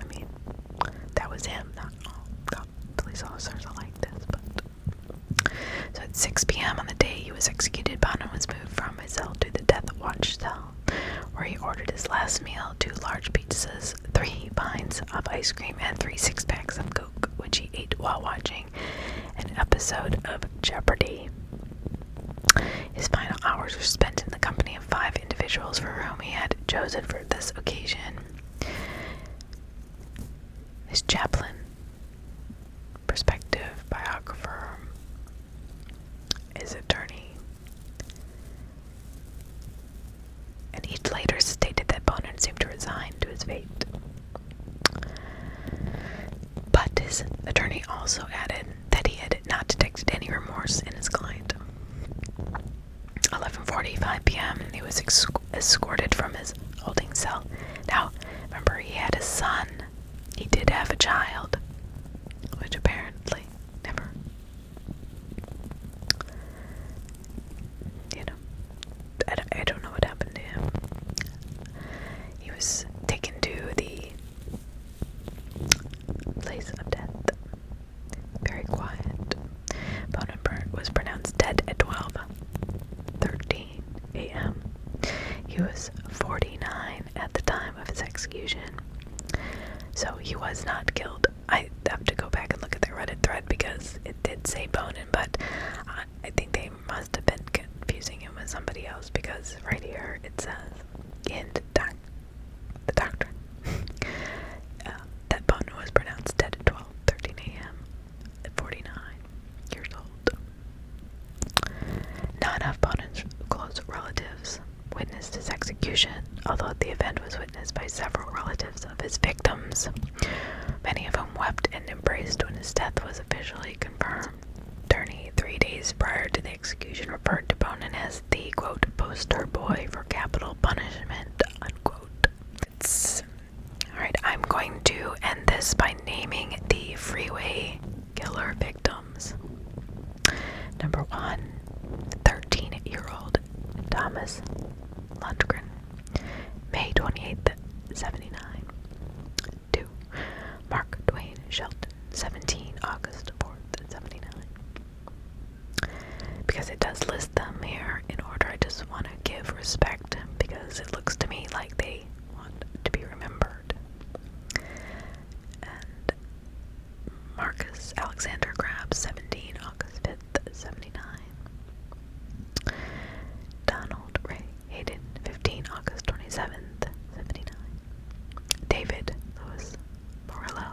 I mean, that was him, not all police officers are like this, but so at 6 p.m. on the day he was executed, Bonin was moved from his cell to the death watch cell, where he ordered his last meal: 2 large pizzas, 3 pints of ice cream, and 3 6-packs of Coke, which he ate while watching an episode of Jeopardy! His final hours were spent in the company of 5 individuals for whom he had chosen for this occasion: his chaplain, prospective biographer, his attorney, and each later stated that Bonin seemed to resign to his fate. But his attorney also added that he had not detected any remorse in his client. 11:45 p.m. he was escorted from his holding cell. Now, remember, he had a son. He did have a child, which apparently never, I don't know what happened to him. He was taken to the place of death. Very quiet. Bonin was pronounced dead at 12:13 a.m. He was 49 at the time of his execution. So he was not killed. I have to go back and look at the Reddit thread because it did say Bonin, but I think they must have been confusing him with somebody else, because right here it says in the doctrine that Bonin was pronounced dead at 12:13 a.m. at 49 years old. None of Bonin's close relatives witnessed his execution, although the event was witnessed by several relatives of his victims, many of whom wept and embraced when his death was officially confirmed. Attorney, 3 days prior to the execution, referred to Bonin as the, quote, poster boy for capital punishment, unquote. Alright, I'm going to end this by naming the Freeway Killer victims. Number 1, 13-year-old Thomas Lundgren, May 28th, 79. 2, Mark Dwayne Shelton, 17, August 4th, 79. Because it does list them here in order, I just want to give respect, because it looks to me like they want to be remembered. And Marcus Alexander Grabs, 17, August 5th, 79. Donald Ray Hayden, 15, August 27th, 79. David Louis Morello,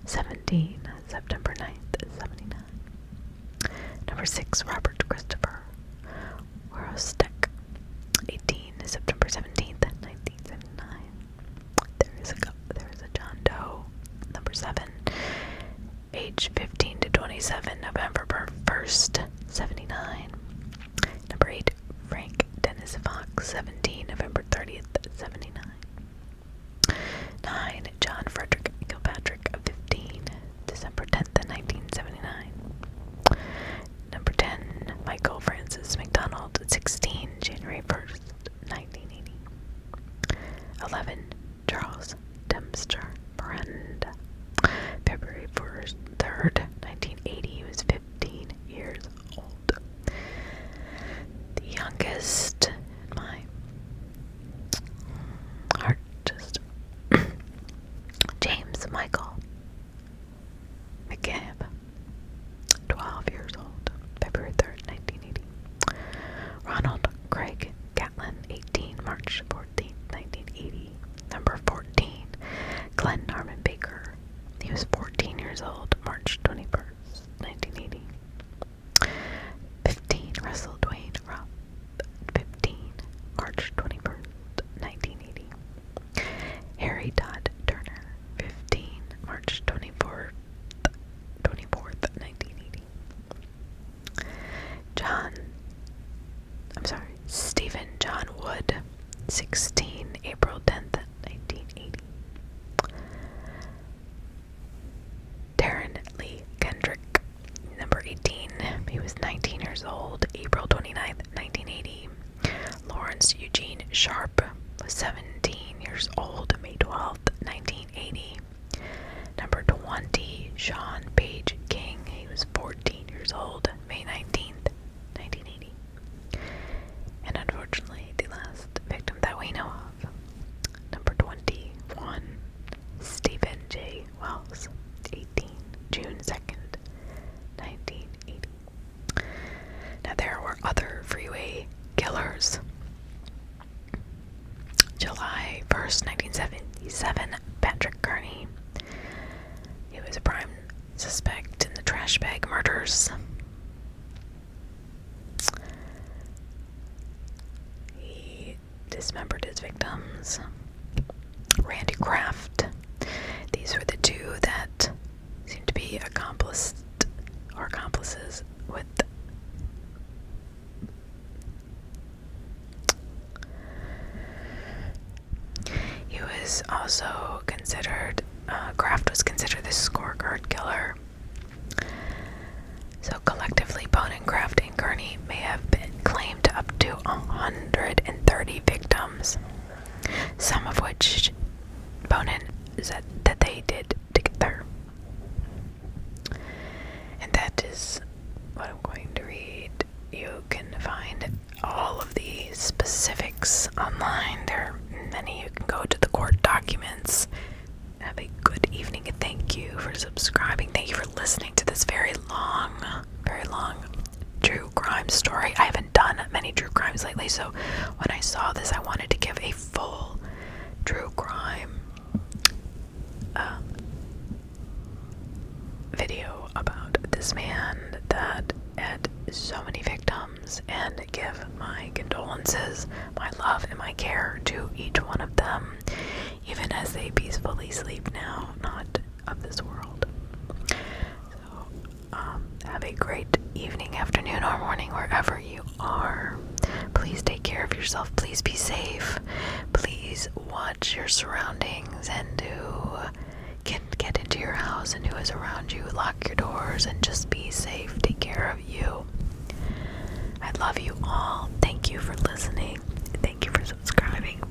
17, September 9th, 79. Number 6, Robert Christopher Worostek, 18, September 17th, 1979. There is a John Doe. Number 7, age 15 to 27, November 1st, 79. Number 8, Frank Dennis Fox, 17, November 30th, 79. 9, John Frederick Kilpatrick, 15, December 10th, 1979. Number 10, Michael Francis McDonald, 16, January 1st, 1980. 11, Charles Dempster Miranda, February 3rd, 1980. He was 15 years old. The youngest in my heart, just James Michael McCabe, 12 years old, February 3rd, 1980. Ronald Craig Catlin, 18, March 14th, 1980. Number 14, Glenn Norman Baker. He was 14 years old, March 21st, 1980. 15, Russell Dwayne Rupp, 15, March 21st, 1980. Harry Todd Turner, 15, March 24th, 1980. Stephen John Wood, 16, April 10th, 1980. Darren Lee Kendrick, number 18, he was 19 years old, April 29th, 1980. Lawrence Eugene Sharp was 17 years old, May 12th, 1980. Number 20, Sean Page King, he was 14 years old, May 19th, 27, Patrick Kearney. He was a prime suspect in the trash bag murders. He dismembered his victims. Randy Kraft. These were the two that seemed to be accomplices with he was also considered Kraft was considered the scorecard killer. So collectively, Bonin, Kraft, and Kearney may have been claimed up to 130 victims, some of which Bonin said that they did together. And that is what I'm going to read. You can find all of the specifics online. There are many. You can go to the court documents. Have a good evening, and thank you for subscribing. Thank you for listening to this very long true crime story. I haven't done many true crimes lately, so when I saw this, I wanted to give a full true crime video about this man that had so many victims, and give my condolences, my love, and my care to each one of them, even as they peacefully sleep now, not of this world. So, have a great evening, afternoon, or morning, wherever you are. Please take care of yourself. Please be safe. Please watch your surroundings, and who can get into your house and who is around you. Lock your doors and just be safe. Take care of you. I love you all. Thank you for listening. Thank you for subscribing.